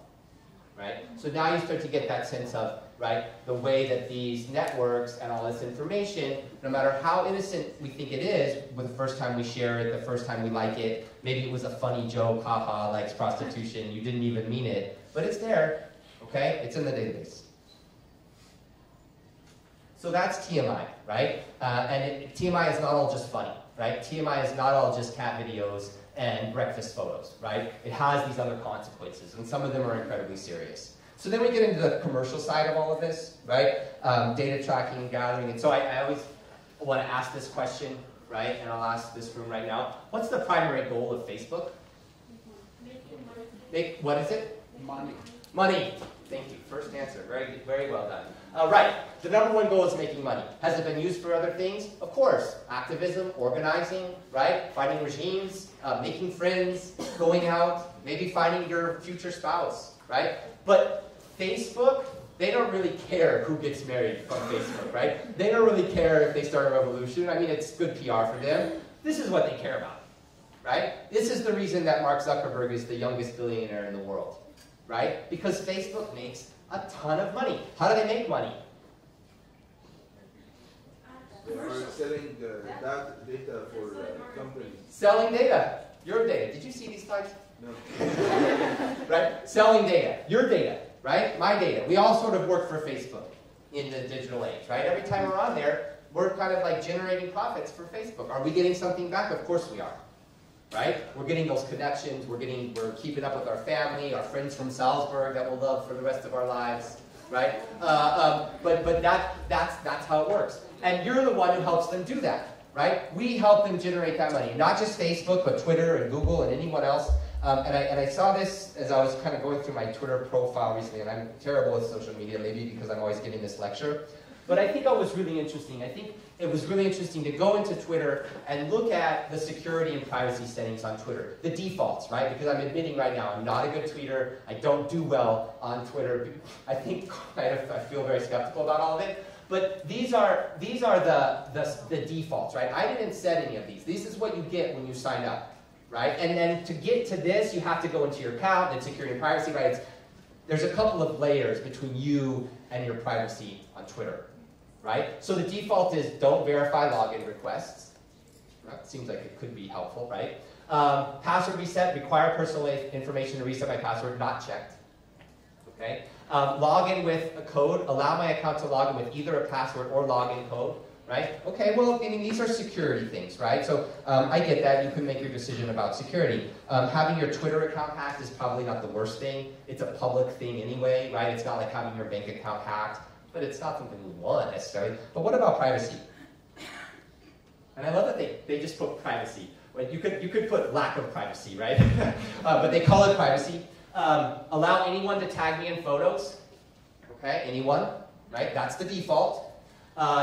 Right? So now you start to get that sense of, right, the way that these networks and all this information, no matter how innocent we think it is, with the first time we share it, the first time we like it, maybe it was a funny joke, haha, likes prostitution, you didn't even mean it, but it's there, okay? It's in the database. So that's TMI, right? TMI is not all just funny, right? TMI is not all just cat videos and breakfast photos, right? It has these other consequences, and some of them are incredibly serious. So then we get into the commercial side of all of this, right? Data tracking, gathering, and so I always want to ask this question, right? And I'll ask this room right now. What's the primary goal of Facebook? What is it? Money. Money. Thank you. First answer. Very, very well done. Right. The number one goal is making money. Has it been used for other things? Of course. Activism, organizing, right? Fighting regimes, making friends, going out, maybe finding your future spouse, right? But Facebook, they don't really care who gets married from Facebook, right? They don't really care if they start a revolution. I mean, it's good PR for them. This is what they care about, right? This is the reason that Mark Zuckerberg is the youngest billionaire in the world, right? Because Facebook makes a ton of money. How do they make money? They are selling that data for companies. Selling data. Your data. Did you see these slides? No. Right? Selling data. Your data, right? My data. We all sort of work for Facebook in the digital age, right? Every time we're on there, we're kind of like generating profits for Facebook. Are we getting something back? Of course we are. Right? We're getting those connections, we're keeping up with our family, our friends from Salzburg that we'll love for the rest of our lives, right? But that's how it works. And you're the one who helps them do that, right? We help them generate that money. Not just Facebook, but Twitter and Google and anyone else. And I saw this as I was kind of going through my Twitter profile recently, and I'm terrible with social media, maybe because I'm always giving this lecture. But I think it was really interesting. I think it was really interesting to go into Twitter and look at the security and privacy settings on Twitter. The defaults, right? Because I'm admitting right now, I'm not a good tweeter. I don't do well on Twitter. I think I feel very skeptical about all of it. But these are the defaults, right? I didn't set any of these. This is what you get when you sign up, right? And then to get to this, you have to go into your account and security and privacy, right? There's a couple of layers between you and your privacy on Twitter. Right? So the default is don't verify login requests. That seems like it could be helpful, right? Password reset, require personal information to reset my password, not checked. Okay? Log in with a code, allow my account to log in with either a password or login code, right? Okay, well, I mean, these are security things, right? So I get that. You can make your decision about security. Having your Twitter account hacked is probably not the worst thing. It's a public thing anyway, right? It's not like having your bank account hacked. But it's not something we want necessarily. But what about privacy? And I love that they just put privacy. Well, you could put lack of privacy, right? But they call it privacy. Allow anyone to tag me in photos. Okay, anyone, right? That's the default.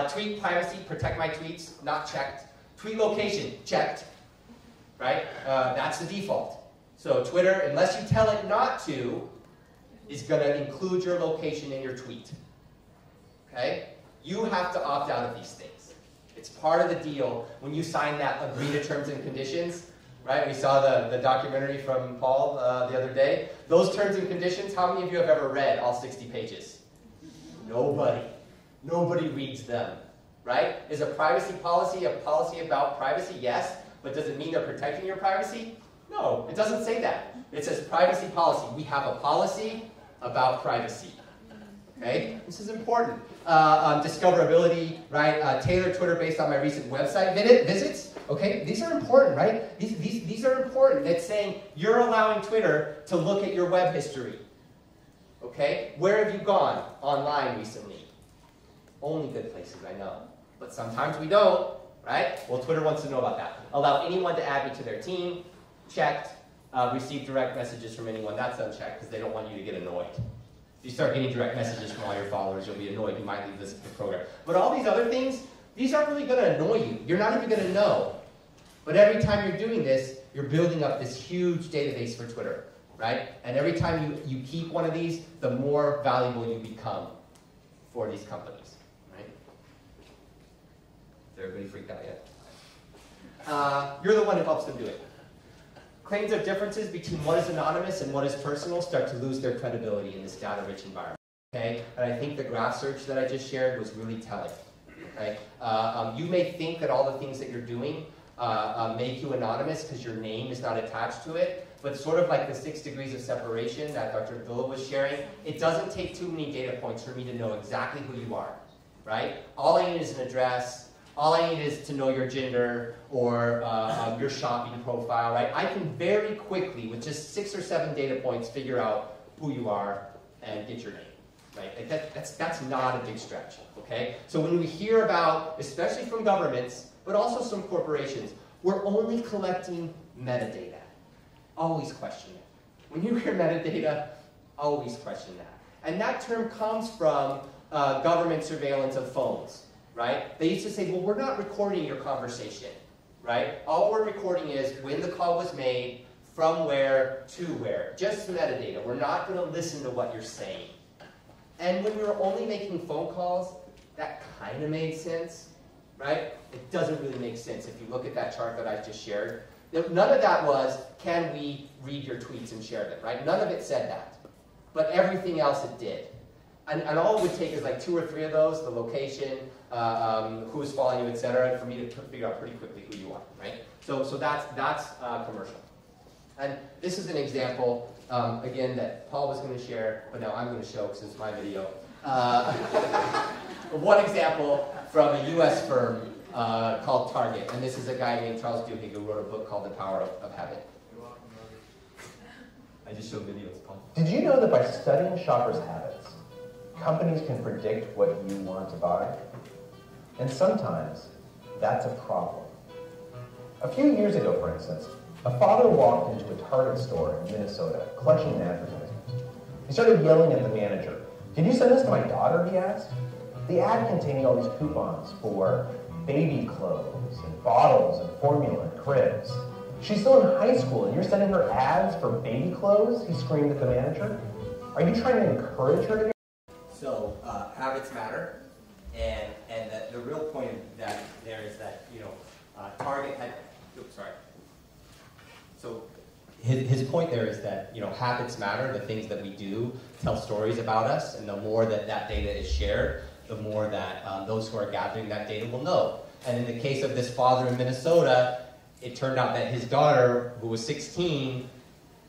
Tweet privacy, protect my tweets, not checked. Tweet location, checked, right? That's the default. So Twitter, unless you tell it not to, is going to include your location in your tweet. Okay? You have to opt out of these things. It's part of the deal when you sign that agree to terms and conditions, right? We saw the documentary from Paul the other day. Those terms and conditions, how many of you have ever read all 60 pages? Nobody. Nobody reads them, right? Is a privacy policy a policy about privacy? Yes. But does it mean they're protecting your privacy? No, it doesn't say that. It says privacy policy. We have a policy about privacy. Okay? This is important. Discoverability, right? Tailor Twitter based on my recent website visits. Okay? These are important, right? These are important. It's saying you're allowing Twitter to look at your web history. Okay? Where have you gone online recently? Only good places, I know. But sometimes we don't, right? Well, Twitter wants to know about that. Allow anyone to add me to their team. Checked. Receive direct messages from anyone. That's unchecked because they don't want you to get annoyed. If you start getting direct messages from all your followers, you'll be annoyed. You might leave this program. But all these other things, these aren't really going to annoy you. You're not even going to know. But every time you're doing this, you're building up this huge database for Twitter, right? And every time you keep one of these, the more valuable you become for these companies, right? Is everybody freaked out yet? You're the one who helps them do it. Claims of differences between what is anonymous and what is personal start to lose their credibility in this data-rich environment. Okay, and I think the graph search that I just shared was really telling. Okay, you may think that all the things that you're doing make you anonymous because your name is not attached to it, but sort of like the 6 degrees of separation that Dr. Villa was sharing, it doesn't take too many data points for me to know exactly who you are. Right? All I need is an address. All I need is to know your gender or your shopping profile, right? I can very quickly, with just 6 or 7 data points, figure out who you are and get your name, right? Like that's not a big stretch, okay? So when we hear about, especially from governments, but also some corporations, we're only collecting metadata. Always question it. When you hear metadata, always question that. And that term comes from government surveillance of phones. Right? They used to say, well, we're not recording your conversation, right? All we're recording is when the call was made, from where to where. Just metadata. We're not going to listen to what you're saying. And when we were only making phone calls, that kind of made sense, right? It doesn't really make sense if you look at that chart that I just shared. None of that was, can we read your tweets and share them, right? None of it said that. But everything else it did. And all it would take is like 2 or 3 of those, the location, who's following you, etc., for me to figure out pretty quickly who you are, right? So that's commercial. And this is an example, again, that Paul was going to share, but now I'm going to show because it's my video. One example from a U.S. firm called Target, and this is a guy named Charles Duhigg who wrote a book called The Power of Habit. I just showed videos, Paul. Did you know that by studying shoppers' habits, companies can predict what you want to buy? And sometimes, that's a problem. A few years ago, for instance, a father walked into a Target store in Minnesota, clutching an advertisement. He started yelling at the manager. "Did you send this to my daughter?" he asked. The ad contained all these coupons for baby clothes and bottles and formula and cribs. "She's still in high school and you're sending her ads for baby clothes?" he screamed at the manager. "Are you trying to encourage her to do?" So habits matter, and the real point of that there is that, you know, Target had, oops, sorry. So his point there is that, you know, habits matter. The things that we do tell stories about us, and the more that data is shared, the more that those who are gathering that data will know. And in the case of this father in Minnesota, it turned out that his daughter, who was 16,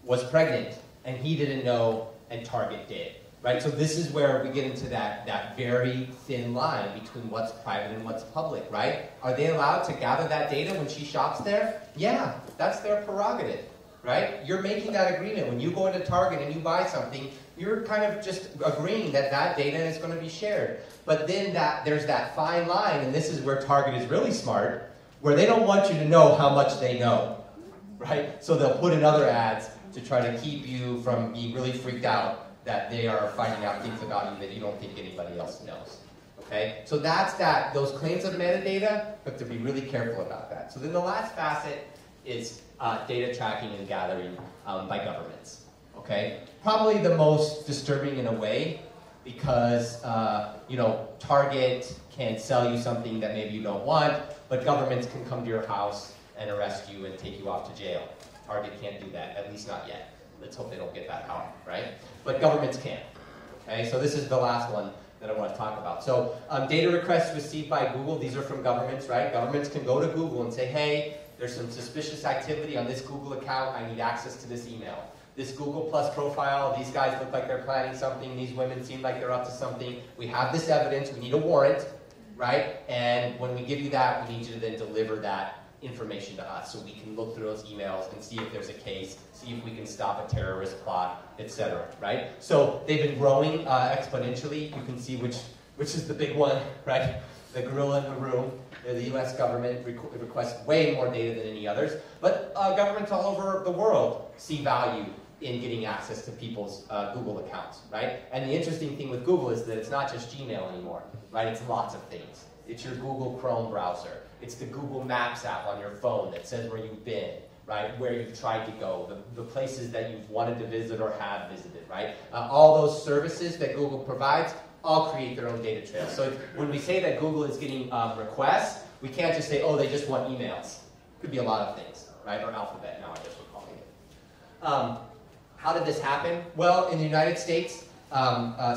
was pregnant, and he didn't know, and Target did. Right? So this is where we get into that very thin line between what's private and what's public, right? Are they allowed to gather that data when she shops there? Yeah, that's their prerogative, right? You're making that agreement. When you go into Target and you buy something, you're kind of just agreeing that that data is going to be shared. But then there's that fine line, and this is where Target is really smart, where they don't want you to know how much they know, right? So they'll put in other ads to try to keep you from being really freaked out that they are finding out things about you that you don't think anybody else knows. Okay? Okay, so that's those claims of metadata, but to be really careful about that. So then the last facet is data tracking and gathering by governments. Okay, probably the most disturbing in a way, because Target can sell you something that maybe you don't want, but governments can come to your house and arrest you and take you off to jail. Target can't do that, at least not yet. Let's hope they don't get that power, right? But governments can. Okay, so this is the last one that I want to talk about. So data requests received by Google, these are from governments, right? Governments can go to Google and say, hey, there's some suspicious activity on this Google account, I need access to this email. This Google Plus profile, these guys look like they're planning something, these women seem like they're up to something, we have this evidence, we need a warrant, right? And when we give you that, we need you to then deliver that information to us so we can look through those emails and see if there's a case, see if we can stop a terrorist plot, etc. Right? So they've been growing exponentially. You can see which is the big one, right? The gorilla in the room. The U.S. government requests way more data than any others, but governments all over the world see value in getting access to people's Google accounts, right? And the interesting thing with Google is that it's not just Gmail anymore, right? It's lots of things. It's your Google Chrome browser. It's the Google Maps app on your phone that says where you've been, right? Where you've tried to go, the places that you've wanted to visit or have visited, right? All those services that Google provides all create their own data trails. So when we say that Google is getting requests, we can't just say, oh, they just want emails. It could be a lot of things, right? Or Alphabet now, I guess we're calling it. How did this happen? Well, in the United States,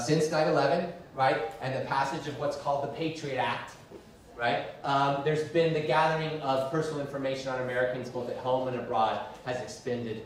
since 9/11, right, and the passage of what's called the Patriot Act, right, there's been the gathering of personal information on Americans both at home and abroad has expanded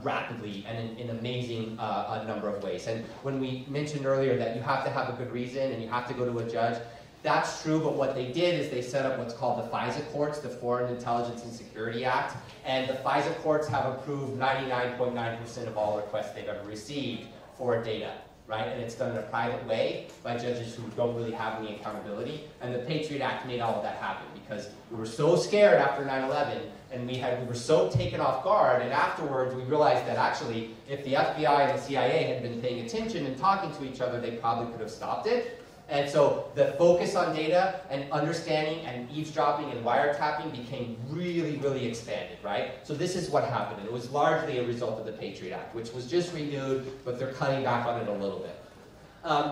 rapidly and in amazing number of ways. And when we mentioned earlier that you have to have a good reason and you have to go to a judge, that's true, but what they did is they set up what's called the FISA courts, the Foreign Intelligence and Security Act, and the FISA courts have approved 99.9% of all requests they've ever received for data, right? And it's done in a private way by judges who don't really have any accountability, and the Patriot Act made all of that happen because we were so scared after 9/11, and we were so taken off guard, and afterwards we realized that actually if the FBI and the CIA had been paying attention and talking to each other, they probably could have stopped it. And so the focus on data and understanding and eavesdropping and wiretapping became really, really expanded, right? So this is what happened. It was largely a result of the Patriot Act, which was just renewed, but they're cutting back on it a little bit.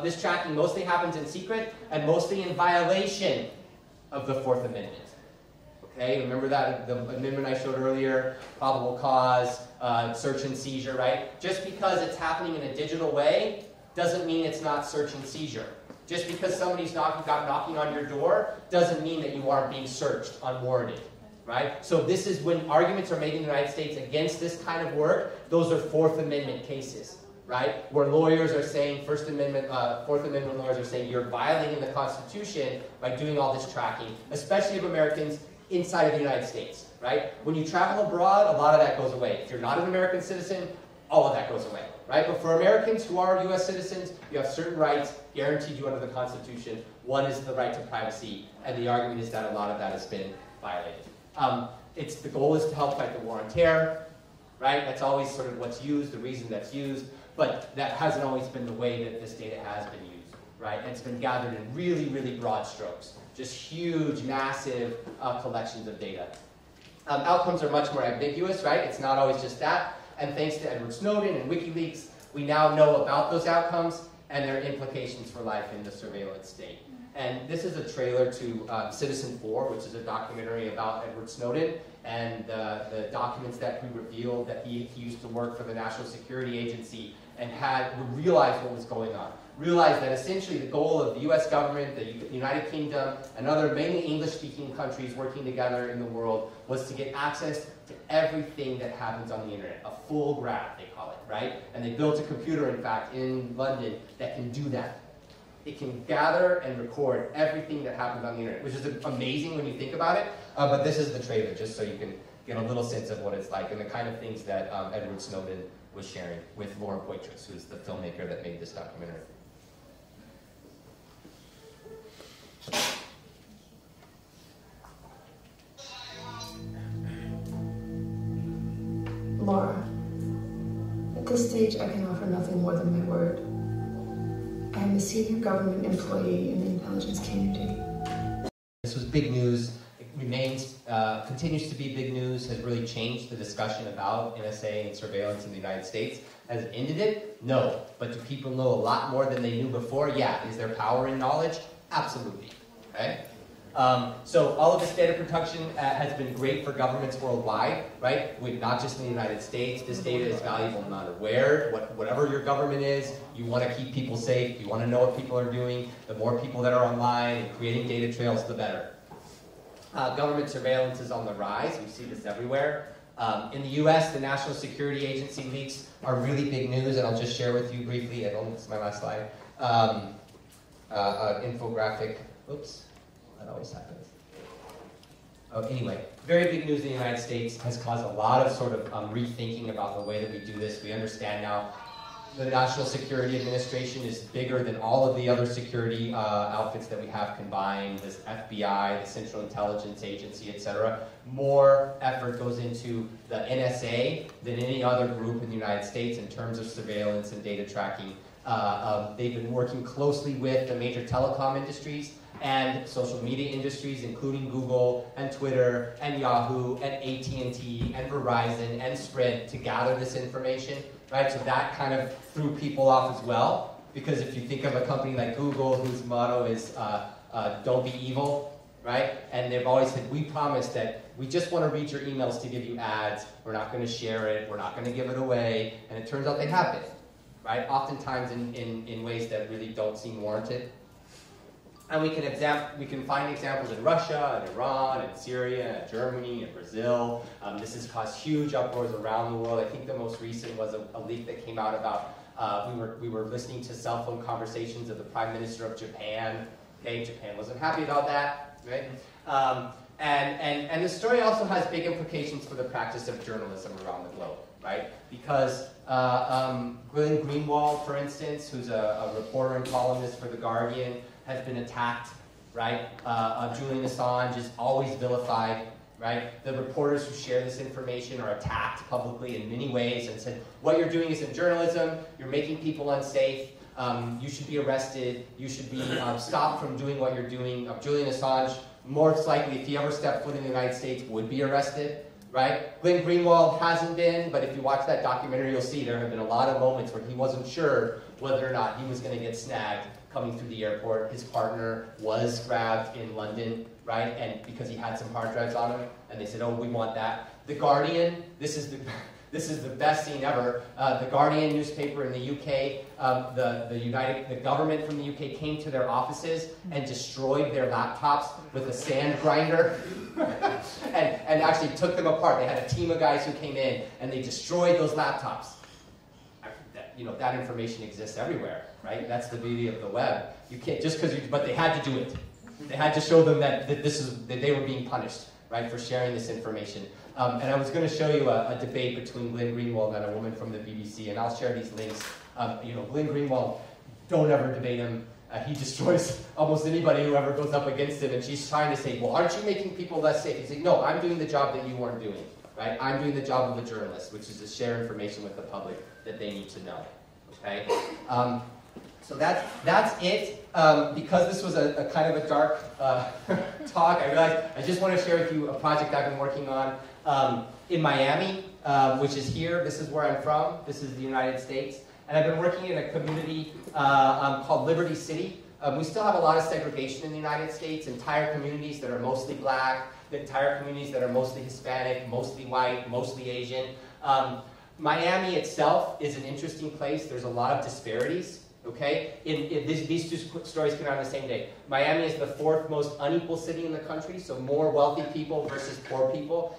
This tracking mostly happens in secret and mostly in violation of the Fourth Amendment. Okay, remember that, the amendment I showed earlier, probable cause, search and seizure, right? Just because it's happening in a digital way doesn't mean it's not search and seizure. Just because somebody's knocking on your door doesn't mean that you aren't being searched unwarranted, right? So this is when arguments are made in the United States against this kind of work, those are Fourth Amendment cases, right? Where lawyers are saying, Fourth Amendment lawyers are saying you're violating the Constitution by doing all this tracking, especially of Americans inside of the United States, right? When you travel abroad, a lot of that goes away. If you're not an American citizen, all of that goes away, right? But for Americans who are U.S. citizens, you have certain rights guaranteed you under the Constitution. One is the right to privacy, and the argument is that a lot of that has been violated. The goal is to help fight the war on terror, right? That's always sort of what's used, the reason that's used, but that hasn't always been the way that this data has been used, right? And it's been gathered in really, really broad strokes, just huge, massive collections of data. Outcomes are much more ambiguous, right? It's not always just that. And thanks to Edward Snowden and WikiLeaks, we now know about those outcomes and their implications for life in the surveillance state. And this is a trailer to Citizen 4, which is a documentary about Edward Snowden and the documents that he revealed that he used to work for the National Security Agency and realized what was going on. Realized that essentially the goal of the US government, the United Kingdom, and other mainly English-speaking countries working together in the world was to get access to everything that happens on the internet, a full graph, they call it, right? And they built a computer, in fact, in London that can do that. It can gather and record everything that happens on the internet, which is amazing when you think about it, but this is the trailer, just so you can get a little sense of what it's like and the kind of things that Edward Snowden was sharing with Laura Poitras, who's the filmmaker that made this documentary. Laura, at this stage I can offer nothing more than my word. I am a senior government employee in the intelligence community. This was big news. It remains, continues to be big news, has really changed the discussion about NSA and surveillance in the United States. Has it ended it? No. But do people know a lot more than they knew before? Yeah. Is there power in knowledge? Absolutely. Okay? So all of this data protection has been great for governments worldwide, right? Not just in the United States. This data is valuable no matter where, whatever your government is. You want to keep people safe. You want to know what people are doing. The more people that are online and creating data trails, the better. Government surveillance is on the rise. We see this everywhere. In the U.S., the National Security Agency leaks are really big news, and I'll just share with you briefly. This is my last slide. Infographic. Oops. That always happens. Oh, anyway, very big news in the United States, has caused a lot of sort of rethinking about the way that we do this. We understand now the National Security Administration is bigger than all of the other security outfits that we have combined, this FBI, the Central Intelligence Agency, etc. More effort goes into the NSA than any other group in the United States in terms of surveillance and data tracking. They've been working closely with the major telecom industries and social media industries, including Google and Twitter and Yahoo and AT&T and Verizon and Sprint, to gather this information, right? So that kind of threw people off as well, because if you think of a company like Google, whose motto is don't be evil, right? And they've always said, we promise that we just want to read your emails to give you ads. We're not going to share it. We're not going to give it away. And it turns out they have been, right? Oftentimes in ways that really don't seem warranted. And we can find examples in Russia, and Iran, and Syria, and Germany, and Brazil. This has caused huge uproars around the world. I think the most recent was a leak that came out about, we were listening to cell phone conversations of the Prime Minister of Japan. Okay, Japan wasn't happy about that, right? And the story also has big implications for the practice of journalism around the globe, right? Because Glenn Greenwald, for instance, who's a reporter and columnist for The Guardian, has been attacked, right? Julian Assange is always vilified, right? The reporters who share this information are attacked publicly in many ways and said, what you're doing isn't journalism, you're making people unsafe, you should be arrested, you should be stopped from doing what you're doing. Julian Assange, most likely, if he ever stepped foot in the United States, would be arrested, right? Glenn Greenwald hasn't been, but if you watch that documentary, you'll see there have been a lot of moments where he wasn't sure whether or not he was going to get snagged coming through the airport. His partner was grabbed in London, right? And because he had some hard drives on him, and they said, oh, we want that. The Guardian, this is the best scene ever. The Guardian newspaper in the UK, the government from the UK came to their offices and destroyed their laptops with a sand grinder, and actually took them apart. They had a team of guys who came in and they destroyed those laptops. That information exists everywhere, right? That's the beauty of the web. You can't just but they had to do it. They had to show them that they were being punished, right, for sharing this information. And I was going to show you a debate between Glenn Greenwald and a woman from the BBC, and I'll share these links. Glenn Greenwald, don't ever debate him. He destroys almost anybody who ever goes up against him, and she's trying to say, well, aren't you making people less safe? He's like, no, I'm doing the job that you weren't doing, right? I'm doing the job of a journalist, which is to share information with the public that they need to know, okay? So that's it. Because this was a kind of a dark talk, I realized I just want to share with you a project I've been working on in Miami, which is here. This is where I'm from. This is the United States. And I've been working in a community called Liberty City. We still have a lot of segregation in the United States, entire communities that are mostly black, the entire communities that are mostly Hispanic, mostly white, mostly Asian. Miami itself is an interesting place. There's a lot of disparities. Okay, these two stories came out on the same day. Miami is the 4th most unequal city in the country, so more wealthy people versus poor people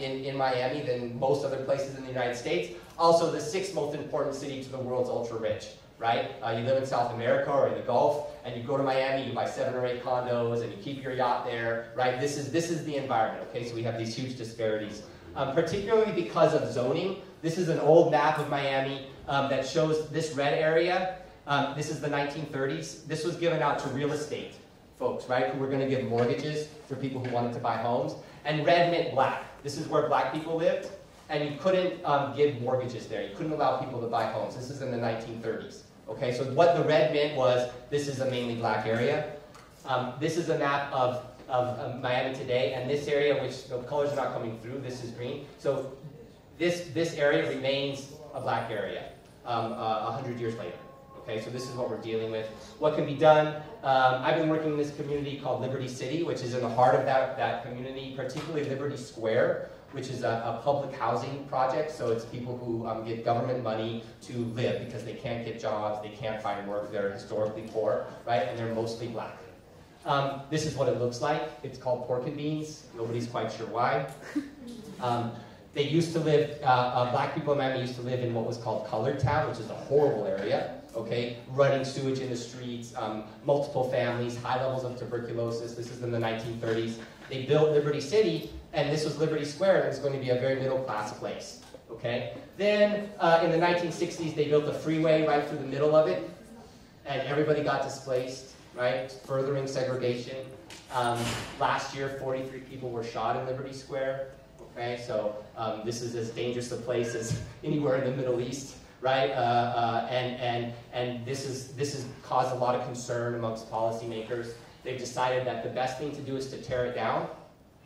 in Miami than most other places in the United States. Also, the 6th most important city to the world's ultra-rich, right? You live in South America or in the Gulf, and you go to Miami, you buy 7 or 8 condos, and you keep your yacht there, right? This is the environment, okay? So we have these huge disparities, particularly because of zoning. This is an old map of Miami that shows this red area. This is the 1930s. This was given out to real estate folks, right, who were going to give mortgages for people who wanted to buy homes. And red meant black. This is where black people lived, and you couldn't give mortgages there. You couldn't allow people to buy homes. This is in the 1930s, Okay, so what the red meant was this is a mainly black area. This is a map of Miami today, and this area, which the colors are not coming through, this is green. So this area remains a black area 100 years later. Okay, so this is what we're dealing with. What can be done? I've been working in this community called Liberty City, which is in the heart of that community, particularly Liberty Square, which is a public housing project. So it's people who get government money to live because they can't get jobs, they can't find work, they're historically poor, right? And they're mostly black. This is what it looks like. It's called pork and beans. Nobody's quite sure why. They used to live, black people in Miami used to live in what was called Colored Town, which is a horrible area, okay? Running sewage in the streets, multiple families, high levels of tuberculosis. This is in the 1930s. They built Liberty City, and this was Liberty Square, and it was going to be a very middle-class place, okay? Then, in the 1960s, they built a freeway right through the middle of it, and everybody got displaced, right? Furthering segregation. Last year, 43 people were shot in Liberty Square. Okay, so this is as dangerous a place as anywhere in the Middle East, right? And this has caused a lot of concern amongst policymakers. They've decided that the best thing to do is to tear it down.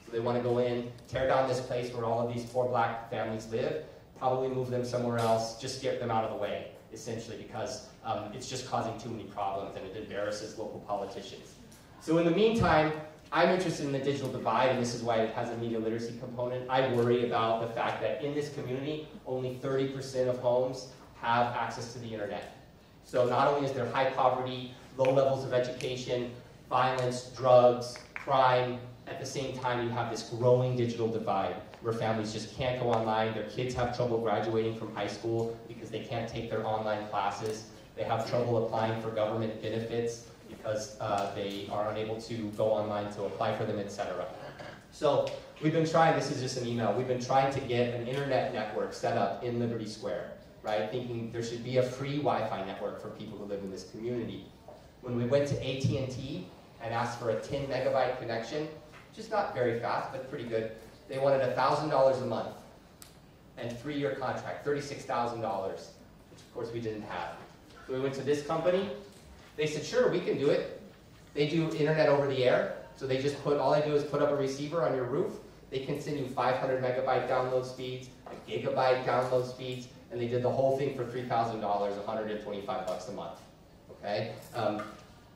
So they want to go in, tear down this place where all of these poor black families live, probably move them somewhere else, just get them out of the way, essentially, because it's just causing too many problems and it embarrasses local politicians. So in the meantime, I'm interested in the digital divide, and this is why it has a media literacy component. I worry about the fact that in this community, only 30% of homes have access to the internet. So not only is there high poverty, low levels of education, violence, drugs, crime, at the same time you have this growing digital divide where families just can't go online, their kids have trouble graduating from high school because they can't take their online classes, they have trouble applying for government benefits, because they are unable to go online to apply for them, etc. So we've been trying, this is just an email, we've been trying to get an internet network set up in Liberty Square, right? Thinking there should be a free Wi-Fi network for people who live in this community. When we went to AT&T and asked for a 10 megabyte connection, which is not very fast, but pretty good, they wanted $1,000 a month and 3-year contract, $36,000, which of course we didn't have. So we went to this company. They said, sure, we can do it. They do internet over the air. So they just all they do is put up a receiver on your roof. They can send you 500 megabyte download speeds, a gigabyte download speeds, and they did the whole thing for $3,000, $125 a month. Okay?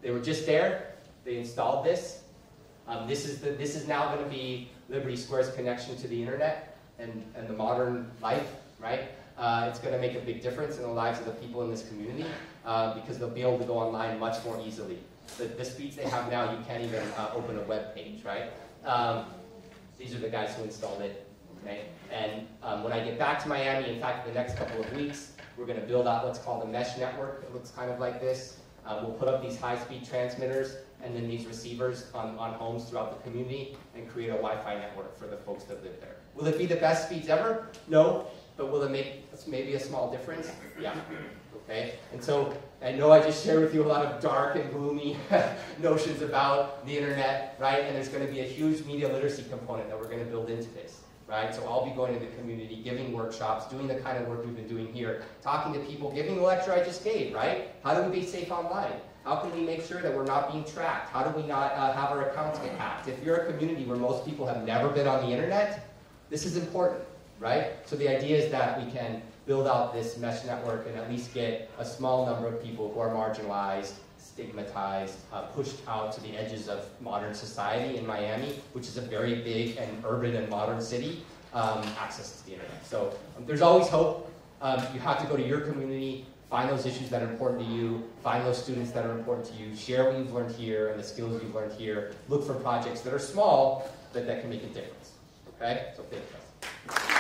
They were just there. They installed this. This is now going to be Liberty Square's connection to the internet and the modern life, right? It's going to make a big difference in the lives of the people in this community because they'll be able to go online much more easily. The speeds they have now, you can't even open a web page, right? These are the guys who installed it, okay? And when I get back to Miami, in fact, the next couple of weeks, we're going to build out what's called a mesh network. It looks kind of like this. We'll put up these high-speed transmitters and then these receivers on homes throughout the community and create a Wi-Fi network for the folks that live there. Will it be the best speeds ever? No. But will it make maybe a small difference? Yeah. Okay? And so I know I just shared with you a lot of dark and gloomy notions about the internet, right? And there's going to be a huge media literacy component that we're going to build into this, right? So I'll be going to the community, giving workshops, doing the kind of work we've been doing here, talking to people, giving the lecture I just gave, right? How do we be safe online? How can we make sure that we're not being tracked? How do we not have our accounts get hacked? If you're a community where most people have never been on the internet, this is important. Right? So the idea is that we can build out this mesh network and at least get a small number of people who are marginalized, stigmatized, pushed out to the edges of modern society in Miami, which is a very big and urban and modern city, access to the internet. So there's always hope. You have to go to your community, find those issues that are important to you, find those students that are important to you, share what you've learned here and the skills you've learned here, look for projects that are small but that can make a difference. Okay? So thank you.